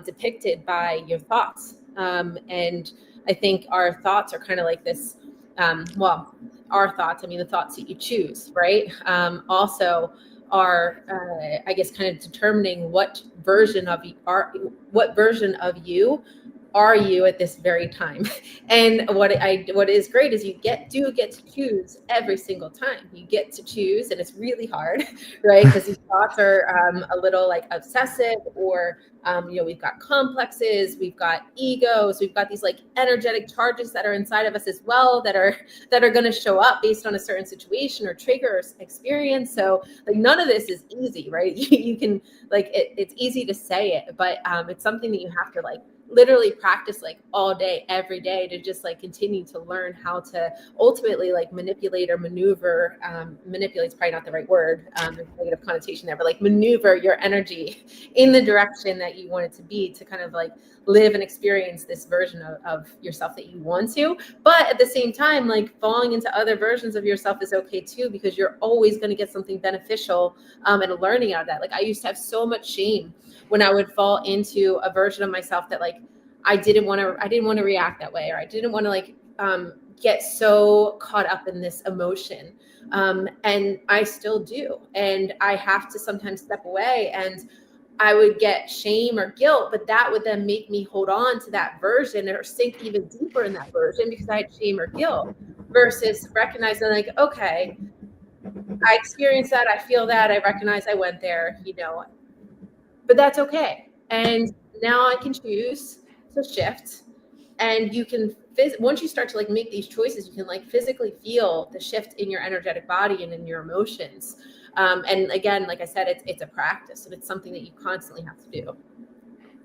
depicted by your thoughts. And I think our thoughts are kind of like this, our thoughts, I mean, the thoughts that you choose, right? Also are, I guess, kind of determining what version of you are you at this very time. And what is great is you do get to choose every single time. You get to choose, and it's really hard, right? Because these thoughts are a little like obsessive, or we've got complexes, we've got egos, we've got these like energetic charges that are inside of us as well, that are going to show up based on a certain situation or trigger or experience. So like none of this is easy, right? You can like it's easy to say it, but it's something that you have to like literally practice like all day, every day, to just like continue to learn how to ultimately like manipulate or maneuver. Manipulate is probably not the right word. There's a negative connotation there, but like maneuver your energy in the direction that you want it to be, to kind of like live and experience this version of yourself that you want to. But at the same time, like falling into other versions of yourself is okay too, because you're always going to get something beneficial and learning out of that. Like I used to have so much shame when I would fall into a version of myself that like I didn't want to react that way, or I didn't want to like get so caught up in this emotion. And I still do. And I have to sometimes step away, and I would get shame or guilt, but that would then make me hold on to that version or sink even deeper in that version because I had shame or guilt, versus recognizing like, okay, I experienced that. I feel that. I recognize I went there, but that's okay. And now I can choose to shift, and you can once you start to like make these choices, you can like physically feel the shift in your energetic body and in your emotions. And again, like I said, it's a practice, and it's something that you constantly have to do.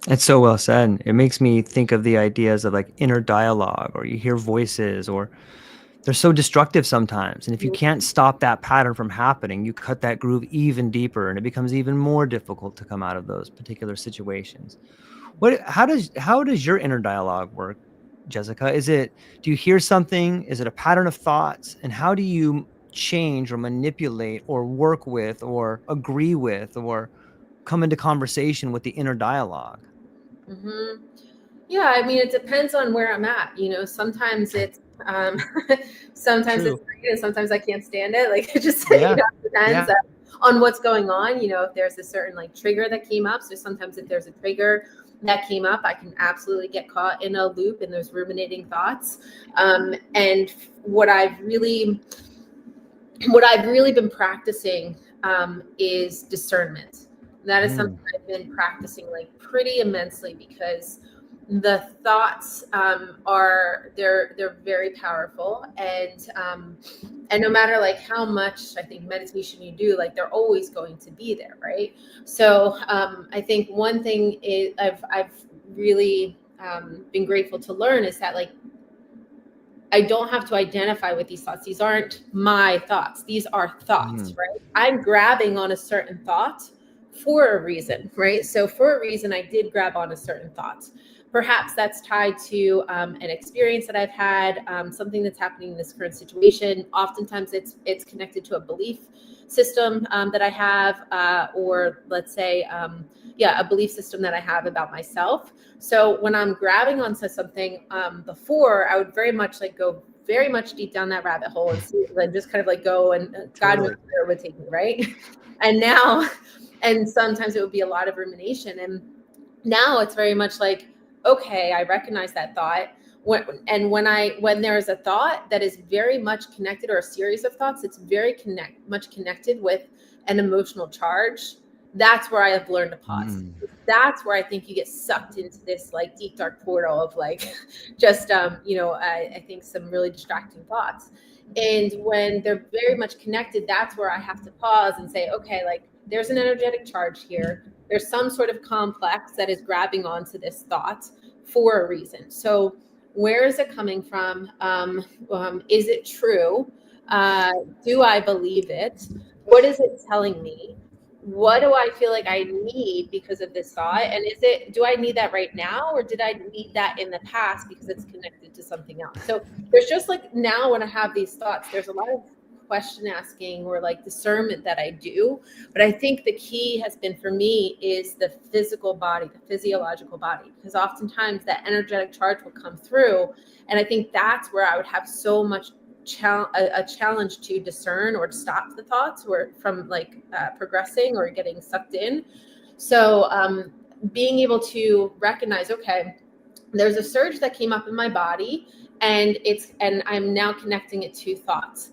It's so well said. It makes me think of the ideas of like inner dialogue, or you hear voices, or they're so destructive sometimes. And if you can't stop that pattern from happening, you cut that groove even deeper, and it becomes even more difficult to come out of those particular situations. How does your inner dialogue work, Jessica? Do you hear something? Is it a pattern of thoughts? And how do you change or manipulate or work with or agree with or come into conversation with the inner dialogue? Mm-hmm. Yeah, I mean, it depends on where I'm at. Sometimes it's sometimes it's True. great, and sometimes I can't stand it. Like it just Yeah. depends Yeah. on what's going on. If there's a certain like trigger that came up. So sometimes if there's a trigger that came up, I can absolutely get caught in a loop and those ruminating thoughts. And what I've really been practicing is discernment. That is something I've been practicing like pretty immensely, because the thoughts they're very powerful, and no matter like how much I think meditation you do, like they're always going to be there, right? So I think one thing is I've really been grateful to learn is that like I don't have to identify with these thoughts. These aren't my thoughts. These are thoughts, right? I'm grabbing on a certain thought for a reason, right? So for a reason, I did grab on a certain thought. Perhaps that's tied to an experience that I've had, something that's happening in this current situation. Oftentimes, it's connected to a belief system that I have, or let's say, a belief system that I have about myself. So when I'm grabbing onto something, before I would very much like go very much deep down that rabbit hole and see, like just kind of like go and God knows where it would take me, right? And now, and sometimes it would be a lot of rumination. And Now it's very much like, okay, I recognize that thought. When there's a thought that is very much connected, or a series of thoughts that's very much connected with an emotional charge, that's where I have learned to pause. Mm. That's where I think you get sucked into this like deep dark portal of like just I think some really distracting thoughts. And when they're very much connected, that's where I have to pause and say, okay, like there's an energetic charge here. There's some sort of complex that is grabbing onto this thought for a reason. So where is it coming from? Is it true? Do I believe it? What is it telling me? What do I feel like I need because of this thought? And do I need that right now, or did I need that in the past because it's connected to something else? So there's just like, now when I have these thoughts, there's a lot of question asking or like discernment that I do. But I think the key has been for me is the physical body, the physiological body, because oftentimes that energetic charge will come through. And I think that's where I would have so much a challenge to discern or to stop the thoughts or from like progressing or getting sucked in. So being able to recognize, okay, there's a surge that came up in my body, and I'm now connecting it to thoughts.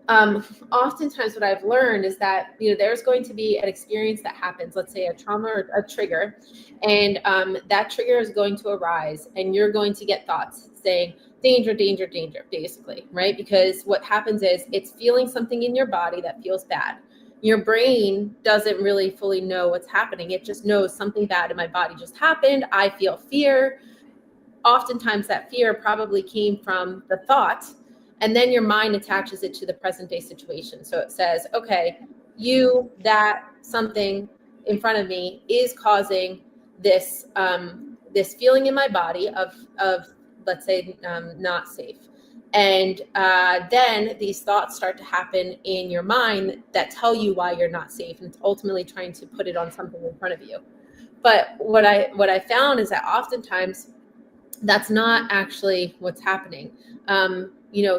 Oftentimes what I've learned is that, there's going to be an experience that happens, let's say a trauma or a trigger, and that trigger is going to arise, and you're going to get thoughts saying, danger, danger, danger, basically, right? Because what happens is it's feeling something in your body that feels bad. Your brain doesn't really fully know what's happening. It just knows something bad in my body just happened. I feel fear. Oftentimes that fear probably came from the thought, and then your mind attaches it to the present day situation. So it says, okay, that something in front of me is causing this this feeling in my body of let's say not safe. And then these thoughts start to happen in your mind that tell you why you're not safe, and ultimately trying to put it on something in front of you. But what I found is that oftentimes that's not actually what's happening.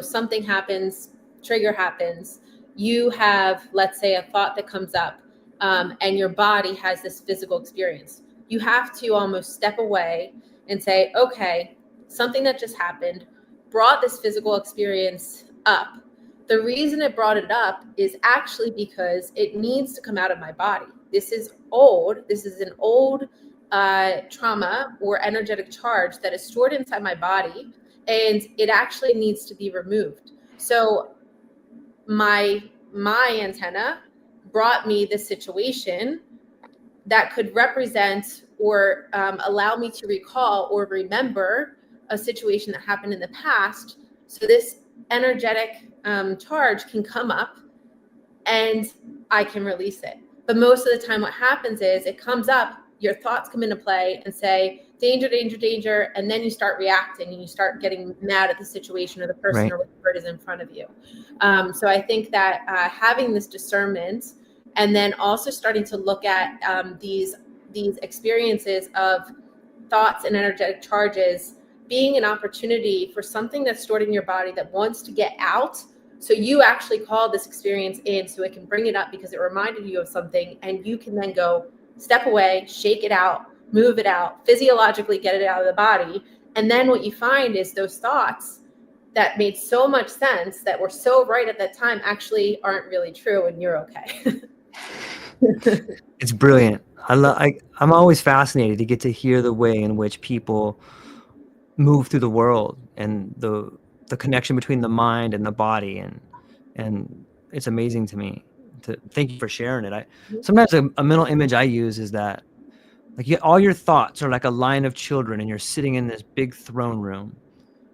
Something happens, trigger happens. You have, let's say, a thought that comes up, and your body has this physical experience. You have to almost step away and say, okay, something that just happened brought this physical experience up. The reason it brought it up is actually because it needs to come out of my body. This is old. This is an old trauma or energetic charge that is stored inside my body, and it actually needs to be removed. So my antenna brought me this situation that could represent or allow me to recall or remember a situation that happened in the past. So this energetic charge can come up and I can release it. But most of the time what happens is it comes up, your thoughts come into play and say, danger, danger, danger. And then you start reacting and you start getting mad at the situation or the person, right, or whatever it is in front of you. So I think that having this discernment, and then also starting to look at these experiences of thoughts and energetic charges being an opportunity for something that's stored in your body that wants to get out. So you actually call this experience in so it can bring it up because it reminded you of something, and you can then go step away, shake it out, move it out, physiologically get it out of the body. And then what you find is those thoughts that made so much sense, that were so right at that time, actually aren't really true, and you're okay. It's brilliant. I'm always fascinated to get to hear the way in which people move through the world and the connection between the mind and the body, and it's amazing to me. Thank you for sharing it. Sometimes a mental image I use is that like all your thoughts are like a line of children, and you're sitting in this big throne room,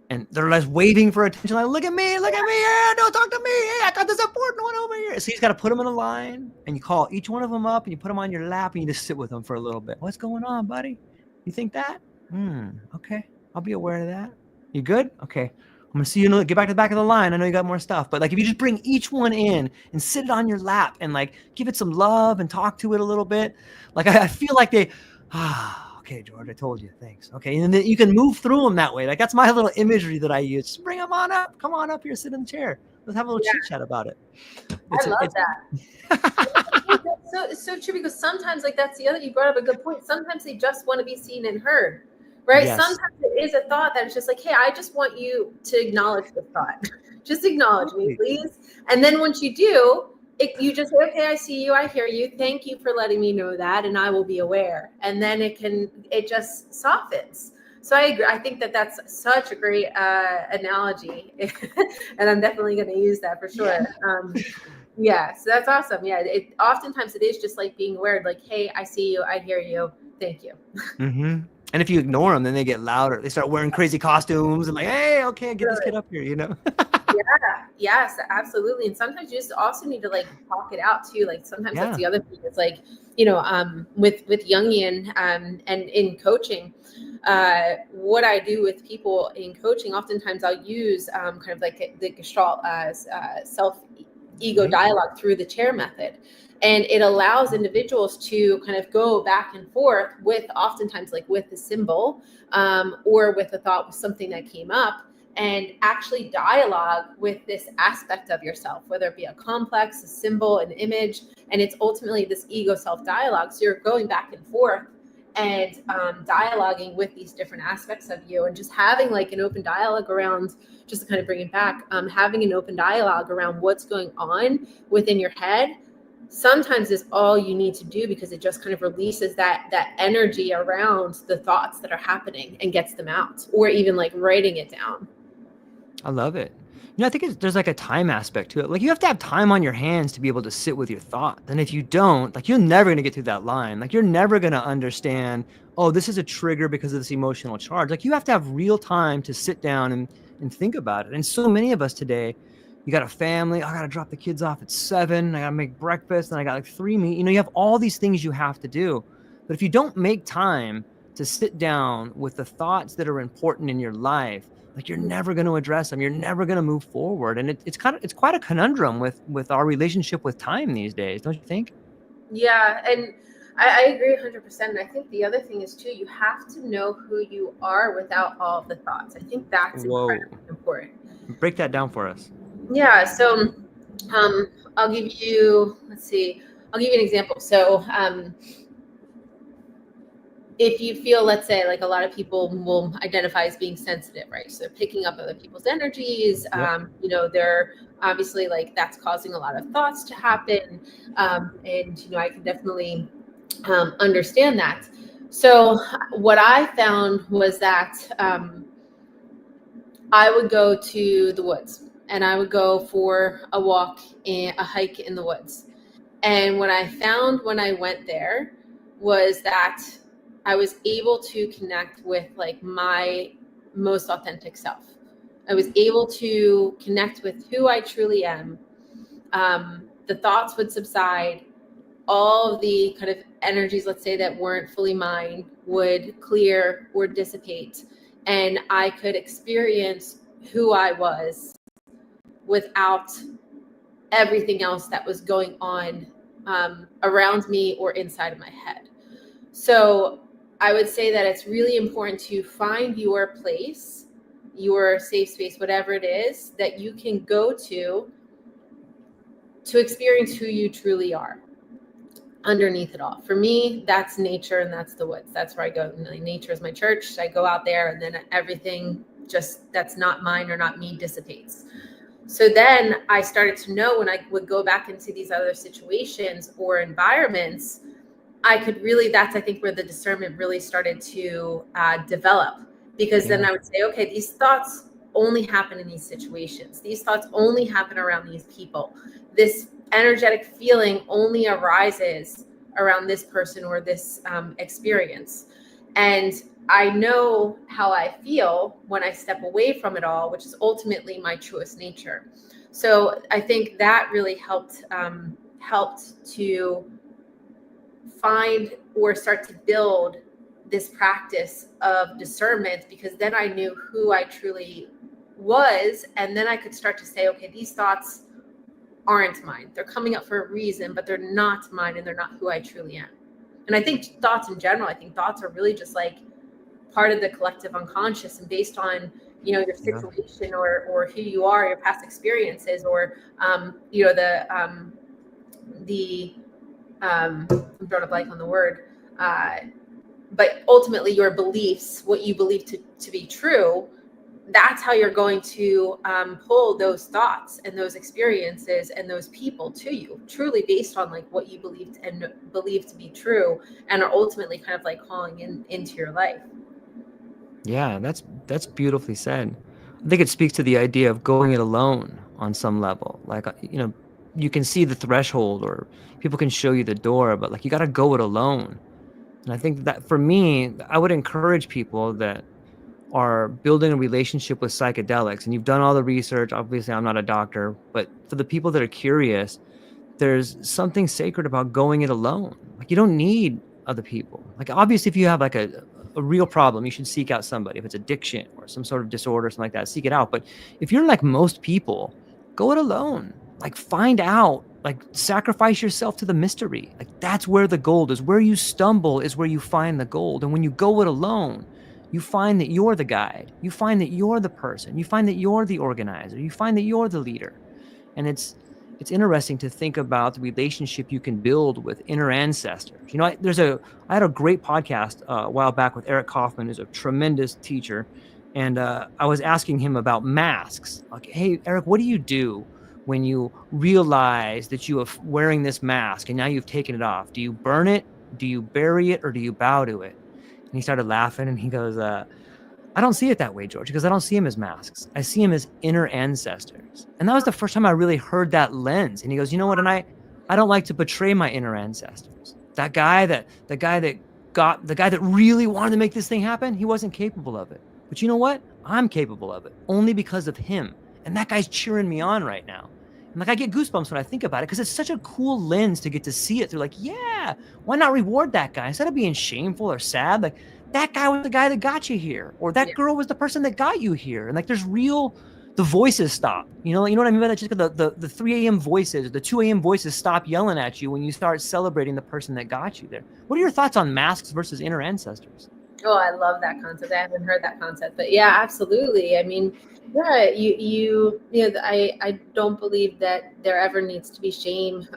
and they're just waiting for attention. Like, look at me, yeah, don't talk to me. Yeah, I got this important one over here. So you just got to put them in a line, and you call each one of them up, and you put them on your lap, and you just sit with them for a little bit. What's going on, buddy? You think that? Okay. I'll be aware of that. You good? Okay. I'm going to see you. Get back to the back of the line. I know you got more stuff. But like, if you just bring each one in and sit it on your lap and like give it some love and talk to it a little bit. Like, I feel like okay, George, I told you. Thanks. Okay. And then you can move through them that way. Like, that's my little imagery that I use. Just bring them on up. Come on up here. Sit in the chair. Let's have a little chit chat about it. I love that. That's it's so true, because sometimes, like, that's the other, you brought up a good point. Sometimes they just want to be seen and heard, right? Yes. Sometimes it is a thought that is just like, hey, I just want you to acknowledge the thought. Just acknowledge me, please. And then once you do, you just say, okay, I see you, I hear you. Thank you for letting me know that, and I will be aware. And then it just softens. So I agree. I think that that's such a great analogy, and I'm definitely going to use that for sure. Yeah, so that's awesome. Yeah, oftentimes it is just like being aware, like, hey, I see you, I hear you, thank you. Mm-hmm. And if you ignore them, then they get louder. They start wearing crazy costumes and like, hey, okay, get this kid up here, you know? Yeah, yes, absolutely. And sometimes you just also need to like talk it out too. Like sometimes that's the other thing. It's like, with Jungian and in coaching, what I do with people in coaching, oftentimes I'll use kind of like the Gestalt self ego dialogue through the chair method. And it allows individuals to kind of go back and forth with, oftentimes like with the symbol or with a thought, with something that came up, and actually dialogue with this aspect of yourself, whether it be a complex, a symbol, an image. And it's ultimately this ego self dialogue. So you're going back and forth and dialoguing with these different aspects of you, and just having like an open dialogue around, just to kind of bring it back, having an open dialogue around what's going on within your head sometimes is all you need to do, because it just kind of releases that energy around the thoughts that are happening and gets them out, or even like writing it down. I love it. I think there's like a time aspect to it. Like you have to have time on your hands to be able to sit with your thought. And if you don't, like you're never going to get through that line. Like you're never going to understand, oh, this is a trigger because of this emotional charge. Like you have to have real time to sit down and think about it. And so many of us today, you got a family, I got to drop the kids off at 7, I got to make breakfast, and I got like 3 meat. You have all these things you have to do. But if you don't make time to sit down with the thoughts that are important in your life, like you're never going to address them. You're never going to move forward. And it's quite a conundrum with our relationship with time these days. Don't you think? Yeah. And I agree 100%. And I think the other thing is too, you have to know who you are without all of the thoughts. I think that's incredibly important. Break that down for us. Yeah. So I'll give you an example. So if you feel, let's say, like a lot of people will identify as being sensitive, right? So they're picking up other people's energies. They're obviously like that's causing a lot of thoughts to happen. And I can definitely understand that. So what I found was that I would go to the woods, and I would go for a walk and a hike in the woods. And what I found when I went there was that I was able to connect with like my most authentic self. I was able to connect with who I truly am. The thoughts would subside. All of the kind of energies, let's say, that weren't fully mine would clear or dissipate. And I could experience who I was without everything else that was going on around me or inside of my head. So I would say that it's really important to find your place, your safe space, whatever it is that you can go to experience who you truly are underneath it all. For me, that's nature, and that's the woods. That's where I go. Nature is my church. I go out there, and then everything just that's not mine or not me dissipates. So then I started to know, when I would go back into these other situations or environments, I could really, that's, I think, where the discernment really started to develop, because then I would say, okay, these thoughts only happen in these situations. These thoughts only happen around these people. This energetic feeling only arises around this person or this experience. And I know how I feel when I step away from it all, which is ultimately my truest nature. So I think that really helped to find or start to build this practice of discernment, because then I knew who I truly was. And then I could start to say, okay, these thoughts aren't mine. They're coming up for a reason, but they're not mine, and they're not who I truly am. And I think thoughts in general, I think thoughts are really just like part of the collective unconscious, and based on your situation or who you are, your past experiences, or the I'm drawing a blank on the word, but ultimately your beliefs, what you believe to be true, that's how you're going to pull those thoughts and those experiences and those people to you, truly based on like what you believed and believe to be true, and are ultimately kind of like calling into your life. Yeah, that's beautifully said. I think it speaks to the idea of going it alone on some level. Like, you can see the threshold or people can show you the door, but like you got to go it alone. And I think that for me, I would encourage people that are building a relationship with psychedelics, and you've done all the research. Obviously, I'm not a doctor, but for the people that are curious, there's something sacred about going it alone. Like you don't need other people. Like obviously, if you have like a real problem, you should seek out somebody. If it's addiction or some sort of disorder, something like that, seek it out. But if you're like most people, go it alone. Like find out, like sacrifice yourself to the mystery. Like that's where the gold is. Where you stumble is where you find the gold. And when you go it alone, you find that you're the guide. You find that you're the person. You find that you're the organizer. You find that you're the leader. And it's interesting to think about the relationship you can build with inner ancestors. I had a great podcast a while back with Eric Kaufman, who's a tremendous teacher, and I was asking him about masks. Like, hey, Eric, what do you do when you realize that you are wearing this mask and now you've taken it off? Do you burn it? Do you bury it? Or do you bow to it? And he started laughing, and he goes, I don't see it that way, George, because I don't see him as masks. I see him as inner ancestors. And that was the first time I really heard that lens. And he goes, you know what? And I don't like to betray my inner ancestors. The guy that really wanted to make this thing happen, he wasn't capable of it. But you know what? I'm capable of it only because of him. And that guy's cheering me on right now. And like I get goosebumps when I think about it, because it's such a cool lens to get to see it through. Like, yeah, why not reward that guy instead of being shameful or sad? Like, that guy was the guy that got you here, or that girl was the person that got you here. And like, the voices stop. You know what I mean by that? Just the 3 a.m. voices, the 2 a.m. voices stop yelling at you when you start celebrating the person that got you there. What are your thoughts on masks versus inner ancestors? Oh, I love that concept. I haven't heard that concept, but yeah, absolutely. I mean, yeah, I don't believe that there ever needs to be shame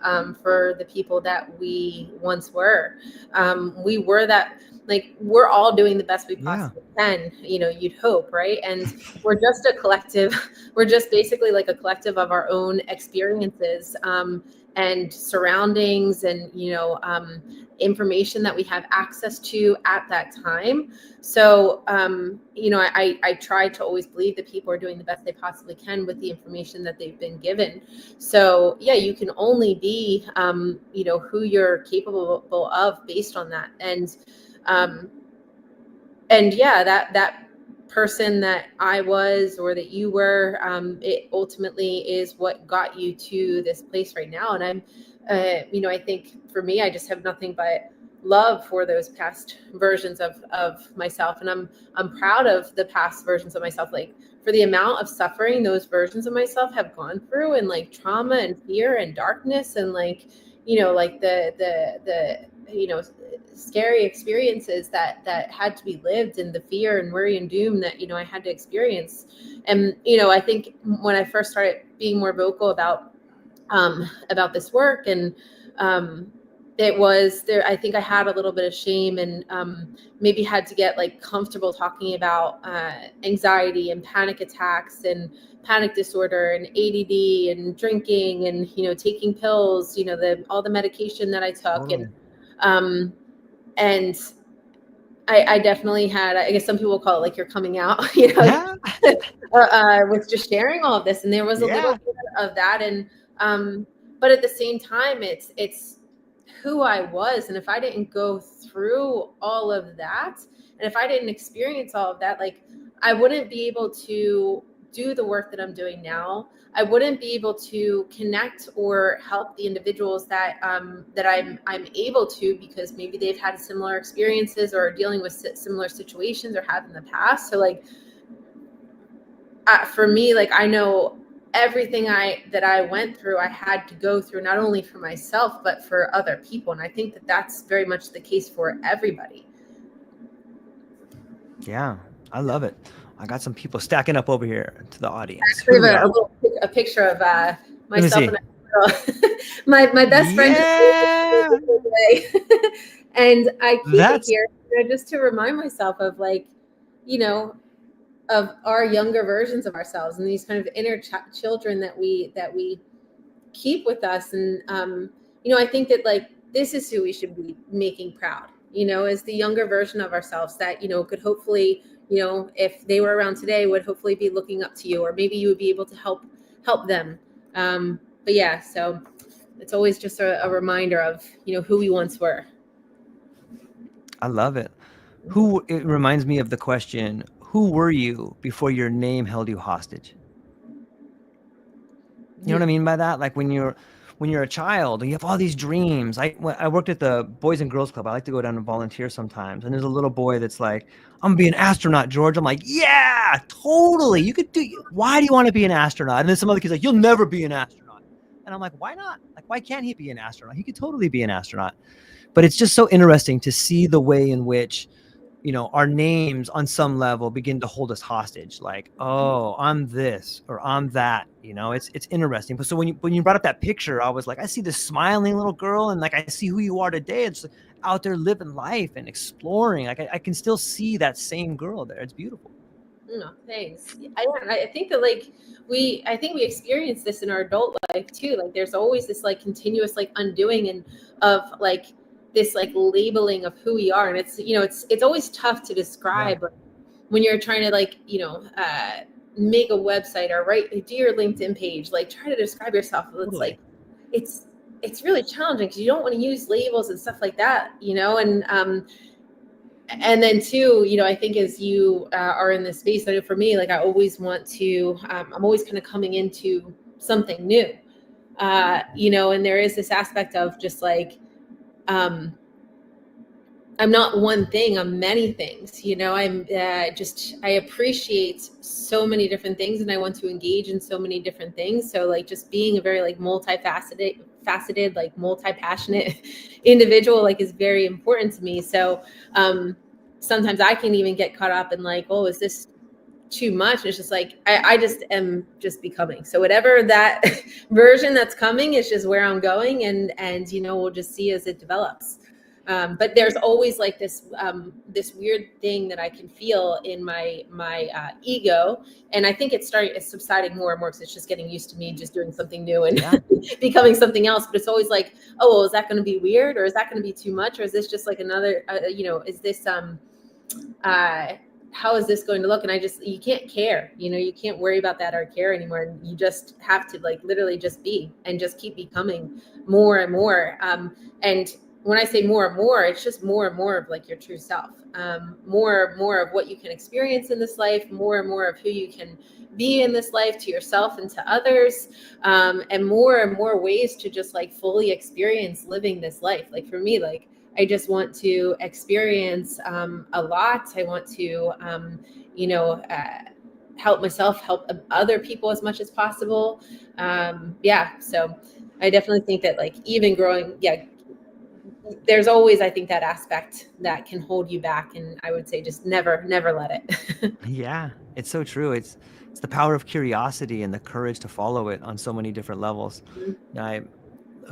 for the people that we once were. We were that, like, we're all doing the best we possibly can, you'd hope, right? And we're just a collective. We're just basically like a collective of our own experiences and surroundings and, information that we have access to at that time. So, I try to always believe that people are doing the best they possibly can with the information that they've been given. So yeah, you can only be, who you're capable of based on that. And yeah, that person that I was or that you were, it ultimately is what got you to this place right now. And I'm, I think for me, I just have nothing but love for those past versions of myself. And I'm proud of the past versions of myself, like for the amount of suffering those versions of myself have gone through, and like trauma and fear and darkness and like, like the scary experiences that had to be lived, and the fear and worry and doom that I had to experience. And I think when I first started being more vocal about this work, and it was there, I think I had a little bit of shame, and maybe had to get like comfortable talking about anxiety and panic attacks and panic disorder and ADD and drinking and taking pills, all the medication that I took. Totally. And I definitely had, I guess some people call it like you're coming out, Yeah. with just sharing all of this. And there was a little bit of that. And, but at the same time, it's who I was. And if I didn't go through all of that, and if I didn't experience all of that, like I wouldn't be able to do the work that I'm doing now. I wouldn't be able to connect or help the individuals that I'm able to, because maybe they've had similar experiences or are dealing with similar situations or have in the past. So like for me, like I know everything that I went through, I had to go through, not only for myself but for other people, and I think that that's very much the case for everybody. Yeah, I love it. I got some people stacking up over here to the audience. Actually, I have a picture of myself and My best friend just Yeah. away. And I keep it That's here, just to remind myself of like, you know, of our younger versions of ourselves and these kind of inner children that we keep with us. And I think that like this is who we should be making proud, as the younger version of ourselves that, could hopefully, if they were around today, would hopefully be looking up to you, or maybe you would be able to help them. But yeah, so it's always just a reminder of, who we once were. I love it. It reminds me of the question, who were you before your name held you hostage? You know what I mean by that? Like when you're a child and you have all these dreams. I worked at the Boys and Girls Club. I like to go down and volunteer sometimes. And there's a little boy that's like, I'm gonna be an astronaut, George. I'm like, yeah, totally. You could why do you want to be an astronaut? And then some other kid's like, you'll never be an astronaut. And I'm like, why not? Like, why can't he be an astronaut? He could totally be an astronaut. But it's just so interesting to see the way in which, our names on some level begin to hold us hostage. Like, oh, I'm this or I'm that. It's interesting. But so when you brought up that picture, I was like, I see this smiling little girl, and like I see who you are today. It's out there living life and exploring. Like I can still see that same girl there. It's beautiful. No, thanks. I think that like I think we experience this in our adult life too. Like there's always this like continuous like undoing and of like this like labeling of who we are, and it's always tough to describe when you're trying to like make a website or do your LinkedIn page, like try to describe yourself. It's like it's really challenging because you don't want to use labels and stuff like that, and then too, I think as you are in this space, I know for me, like I always want to, I'm always kind of coming into something new, and there is this aspect of just like, I'm not one thing, I'm many things, I appreciate so many different things and I want to engage in so many different things. So like just being a very like multifaceted, like multi-passionate individual, like is very important to me. So sometimes I can even get caught up in like, oh, is this too much? And it's just like, I just am just becoming. So whatever that version that's coming is just where I'm going, and we'll just see as it develops. But there's always like this weird thing that I can feel in my ego, and I think it's subsiding more and more because it's just getting used to me just doing something new and becoming something else. But it's always like, oh, well, is that going to be weird, or is that going to be too much, or is this just like another, is this how is this going to look? And you can't care, you can't worry about that or care anymore. And you just have to like literally just be and just keep becoming more and more. And when I say more and more, it's just more and more of like your true self, more and more of what you can experience in this life, more and more of who you can be in this life to yourself and to others, and more ways to just like fully experience living this life. Like for me, like I just want to experience a lot. I want to, help myself, help other people as much as possible. So I definitely think that like even growing, there's always, I think, that aspect that can hold you back. And I would say just never let it. Yeah, it's so true. It's the power of curiosity and the courage to follow it on so many different levels. Who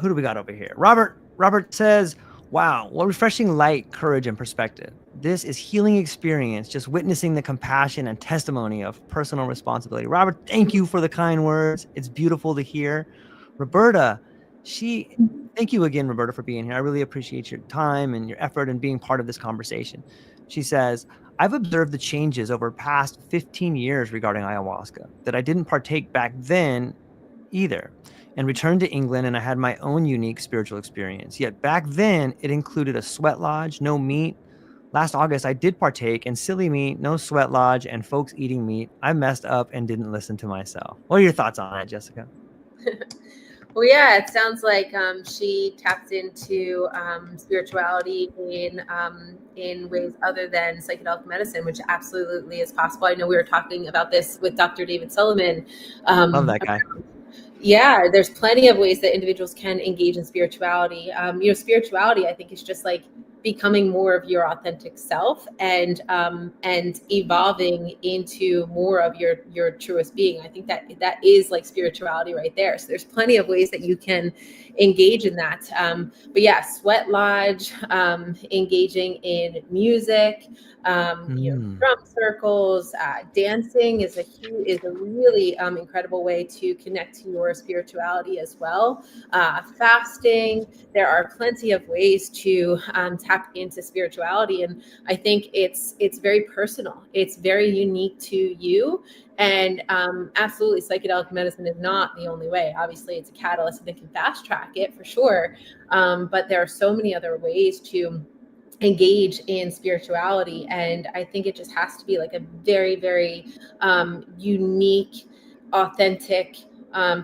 do we got over here? Robert says, wow, what refreshing light, courage, and perspective. This is healing experience, just witnessing the compassion and testimony of personal responsibility. Robert, thank you for the kind words. It's beautiful to hear. Roberta, thank you again, Roberta, for being here. I really appreciate your time and your effort and being part of this conversation. She says, I've observed the changes over past 15 years regarding ayahuasca that I didn't partake back then either, and returned to England, and I had my own unique spiritual experience. Yet back then it included a sweat lodge, no meat. Last August, I did partake in silly meat, no sweat lodge, and folks eating meat. I messed up and didn't listen to myself. What are your thoughts on that, Jessica? Well, yeah, it sounds like she tapped into spirituality in ways other than psychedelic medicine, which absolutely is possible. I know we were talking about this with Dr. David Sullivan. Love that guy. Yeah, there's plenty of ways that individuals can engage in spirituality. Spirituality, I think, is just like becoming more of your authentic self and evolving into more of your truest being. I think that is like spirituality right there. So there's plenty of ways that you can engage in that. But yeah, sweat lodge, engaging in music, drum circles, dancing is a really incredible way to connect to your spirituality as well. Fasting, there are plenty of ways to tap into spirituality, and I think it's very personal. It's very unique to you. And absolutely, psychedelic medicine is not the only way. Obviously, it's a catalyst and it can fast track it for sure. But there are so many other ways to engage in spirituality. And I think it just has to be like a very, very unique, authentic,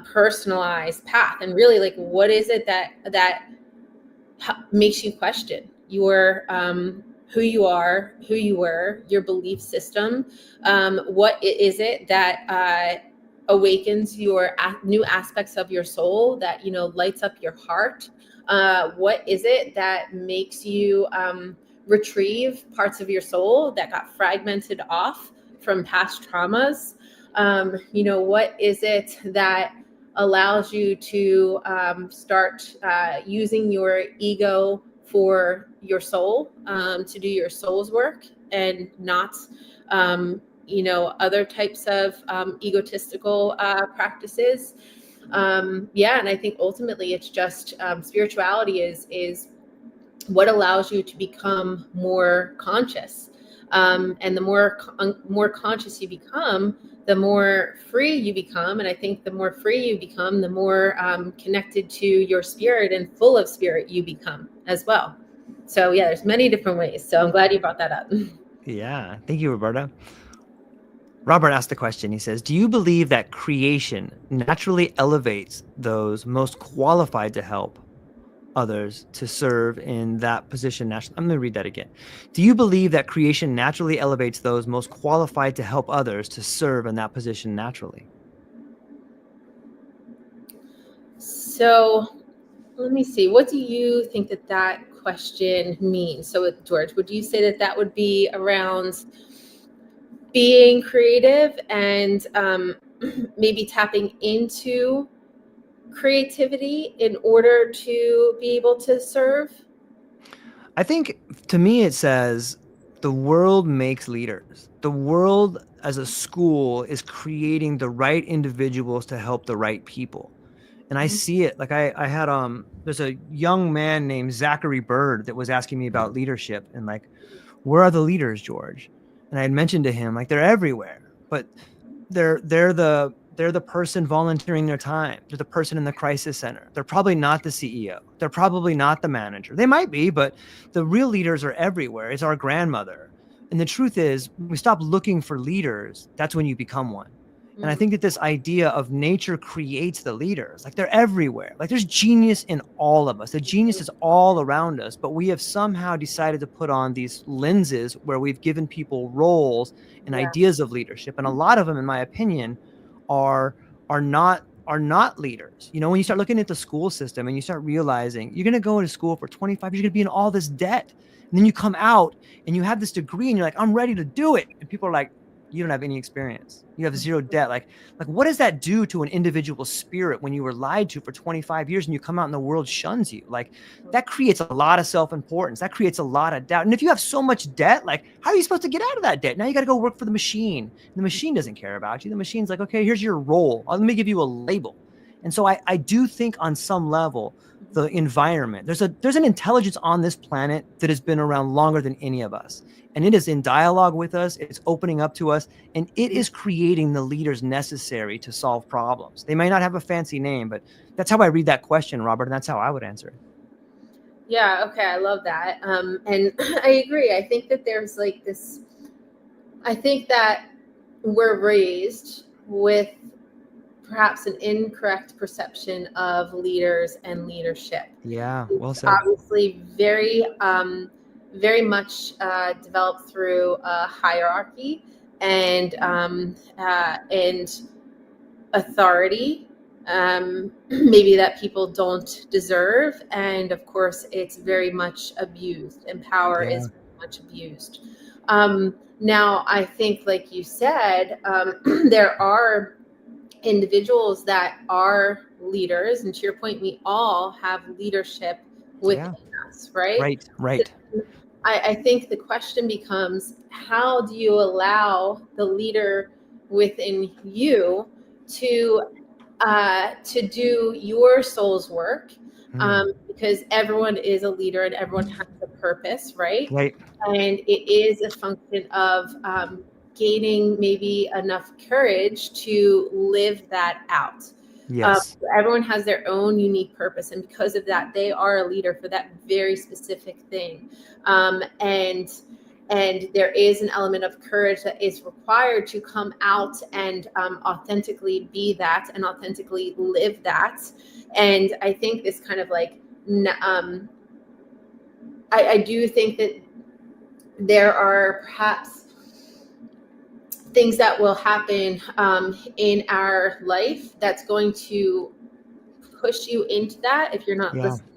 personalized path. And really, like, what is it that makes you question your who you are, who you were, your belief system? What is it that awakens your new aspects of your soul, that lights up your heart? What is it that makes you retrieve parts of your soul that got fragmented off from past traumas? What is it that allows you to start using your ego for your soul, to do your soul's work, and not other types of egotistical practices? And I think ultimately it's just spirituality is what allows you to become more conscious. And the more conscious you become, the more free you become. And I think the more free you become, the more connected to your spirit and full of spirit you become as well. So yeah, there's many different ways. So I'm glad you brought that up. Yeah. Thank you, Roberta. Robert asked the question. He says, do you believe that creation naturally elevates those most qualified to help others to serve in that position? I'm going to read that again. Do you believe that creation naturally elevates those most qualified to help others to serve in that position naturally? So let me see. What do you think that question means? So, George, would you say that would be around being creative and maybe tapping into creativity in order to be able to serve? I think, to me, it says the world makes leaders. The world as a school is creating the right individuals to help the right people. And I see it. Like I had there's a young man named Zachary Bird that was asking me about leadership and like, where are the leaders, George? And I had mentioned to him, like, they're everywhere, but they're the person volunteering their time. They're the person in the crisis center. They're probably not the CEO. They're probably not the manager. They might be, but the real leaders are everywhere. It's our grandmother. And the truth is, when we stop looking for leaders, that's when you become one. And I think that this idea of nature creates the leaders, like they're everywhere. Like there's genius in all of us. The genius is all around us, but we have somehow decided to put on these lenses where we've given people roles and ideas of leadership. And a lot of them, in my opinion, are not leaders. When you start looking at the school system and you start realizing you're going to go to school for 25 years, you're going to be in all this debt. And then you come out and you have this degree and you're like, I'm ready to do it. And people are like, you don't have any experience. You have zero debt. Like what does that do to an individual spirit when you were lied to for 25 years and you come out and the world shuns you? Like that creates a lot of self-importance. That creates a lot of doubt. And if you have so much debt, like how are you supposed to get out of that debt? Now you got to go work for the machine. And the machine doesn't care about you. The machine's like, okay, here's your role. Let me give you a label. And so I do think on some level, the environment, there's an intelligence on this planet that has been around longer than any of us. And it is in dialogue with us. It's opening up to us, and it is creating the leaders necessary to solve problems. They may not have a fancy name, but that's how I read that question, Robert, and that's how I would answer it. Yeah. Okay. I love that. And I agree. I think that there's like this, I think that we're raised with perhaps an incorrect perception of leaders and leadership. Yeah. Well said. Obviously very, very much developed through a hierarchy and authority maybe that people don't deserve. And of course, it's very much abused, and power Yeah. is very much abused. Now, I think, like you said, there are individuals that are leaders. And to your point, we all have leadership Yeah. within us, right? Right. Right. I think the question becomes, how do you allow the leader within you to do your soul's work? Mm. Because everyone is a leader and everyone has a purpose, right? Right. And it is a function of gaining maybe enough courage to live that out. Yes. Everyone has their own unique purpose, and because of that, they are a leader for that very specific thing. And there is an element of courage that is required to come out and authentically be that and authentically live that. And I think this kind of like, I do think that there are perhaps things that will happen in our life that's going to push you into that if you're not Yeah. listening.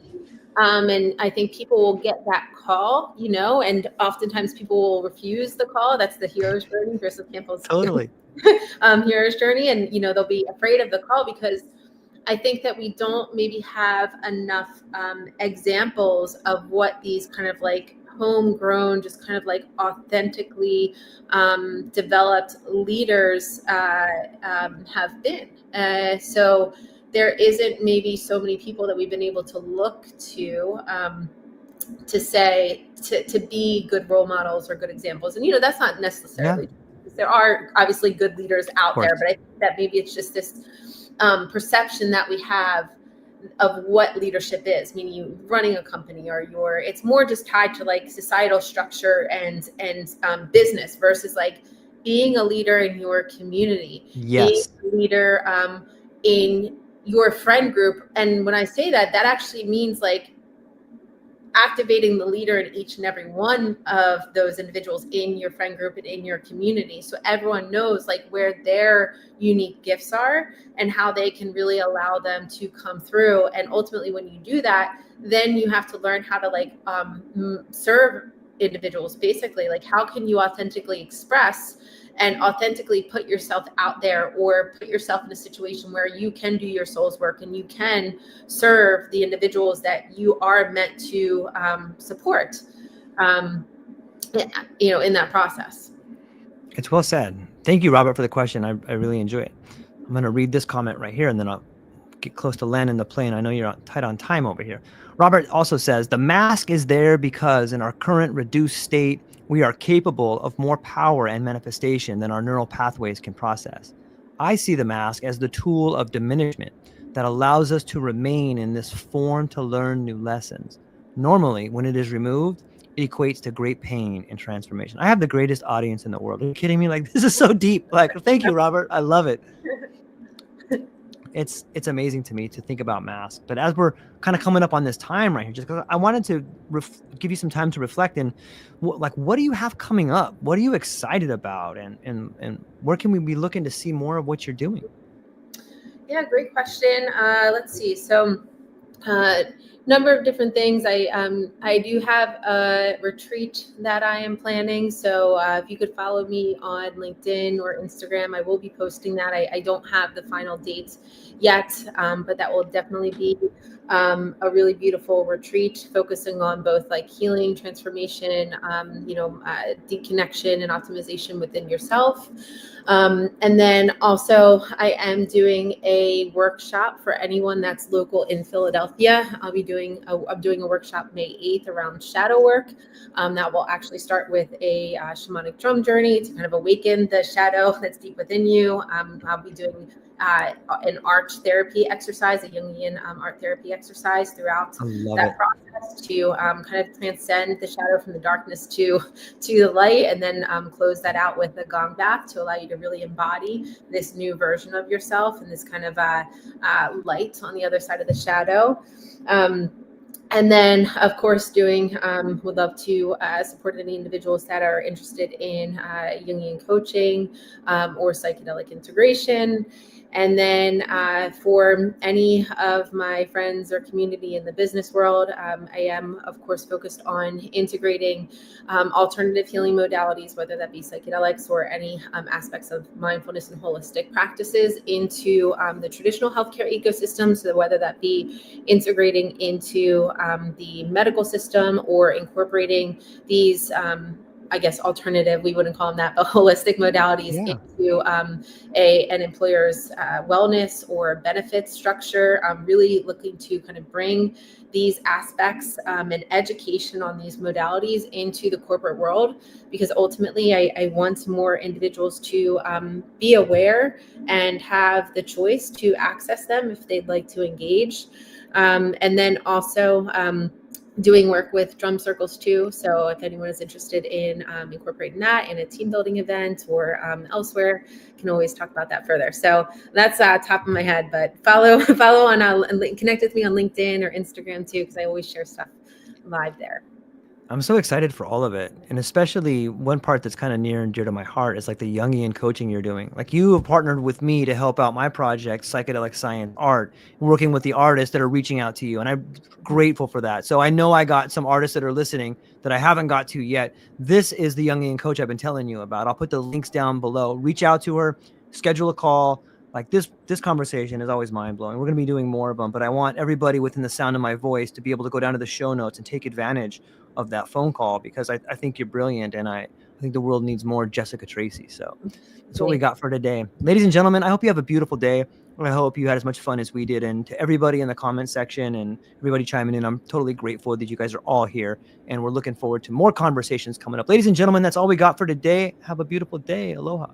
And I think people will get that call, and oftentimes people will refuse the call. That's the hero's journey, Joseph Campbell's Totally. hero's journey. And, they'll be afraid of the call because I think that we don't maybe have enough examples of what these kind of like homegrown, just kind of like authentically developed leaders have been. So there isn't maybe so many people that we've been able to look to say to be good role models or good examples. And that's not necessarily there are obviously good leaders out there, but I think that maybe it's just this perception that we have of what leadership is, meaning you running a company or it's more just tied to like societal structure and business versus like being a leader in your community, being Yes. a leader in your friend group. And when I say that, that actually means like activating the leader in each and every one of those individuals in your friend group and in your community, so everyone knows like where their unique gifts are and how they can really allow them to come through. And ultimately, when you do that, then you have to learn how to like serve individuals. Basically, like how can you authentically express and authentically put yourself out there, or put yourself in a situation where you can do your soul's work and you can serve the individuals that you are meant to support, in that process. It's well said. Thank you, Robert, for the question. I really enjoy it. I'm going to read this comment right here, and then I'll get close to landing the plane. I know you're tight on time over here. Robert also says, the mask is there because in our current reduced state, we are capable of more power and manifestation than our neural pathways can process. I see the mask as the tool of diminishment that allows us to remain in this form to learn new lessons. Normally, when it is removed, it equates to great pain and transformation. I have the greatest audience in the world. Are you kidding me? Like, this is so deep. Like, thank you, Robert. I love it. It's amazing to me to think about masks. But as we're kind of coming up on this time right here, just because I wanted to give you some time to reflect and what do you have coming up? What are you excited about? And where can we be looking to see more of what you're doing? Yeah, great question. Let's see. So number of different things. I do have a retreat that I am planning. So if you could follow me on LinkedIn or Instagram, I will be posting that. I don't have the final dates yet, but that will definitely be a really beautiful retreat focusing on both like healing, transformation, deep connection and optimization within yourself. And then also I am doing a workshop for anyone that's local in Philadelphia. I'm doing a workshop May 8th around shadow work. That will actually start with a shamanic drum journey to kind of awaken the shadow that's deep within you. I'll be doing an art therapy exercise, a Jungian art therapy exercise throughout that process to kind of transcend the shadow from the darkness to the light, and then close that out with a gong bath to allow you to really embody this new version of yourself and this kind of light on the other side of the shadow. And then, of course, would love to support any individuals that are interested in Jungian coaching or psychedelic integration. And then for any of my friends or community in the business world, I am, of course, focused on integrating alternative healing modalities, whether that be psychedelics or any aspects of mindfulness and holistic practices into the traditional healthcare ecosystem. So whether that be integrating into the medical system or incorporating these I guess alternative, we wouldn't call them that, but holistic modalities into an employer's wellness or benefits structure. Really looking to kind of bring these aspects and education on these modalities into the corporate world, because ultimately I want more individuals to be aware and have the choice to access them if they'd like to engage. And then also doing work with drum circles too. So if anyone is interested in incorporating that in a team building event or elsewhere, can always talk about that further. So that's top of my head, but follow on, and connect with me on LinkedIn or Instagram too, because I always share stuff live there. I'm so excited for all of it. And especially one part that's kind of near and dear to my heart is like the Jungian coaching you're doing. Like you have partnered with me to help out my project, Psychedelic Science Art, working with the artists that are reaching out to you. And I'm grateful for that. So I know I got some artists that are listening that I haven't got to yet. This is the Jungian coach I've been telling you about. I'll put the links down below. Reach out to her, schedule a call. Like this conversation is always mind-blowing. We're going to be doing more of them, but I want everybody within the sound of my voice to be able to go down to the show notes and take advantage of that phone call, because I think you're brilliant, and I think the world needs more Jessica Tracy. So that's what we got for today. Ladies and gentlemen, I hope you have a beautiful day. I hope you had as much fun as we did. And to everybody in the comment section and everybody chiming in, I'm totally grateful that you guys are all here, and we're looking forward to more conversations coming up. Ladies and gentlemen, that's all we got for today. Have a beautiful day. Aloha.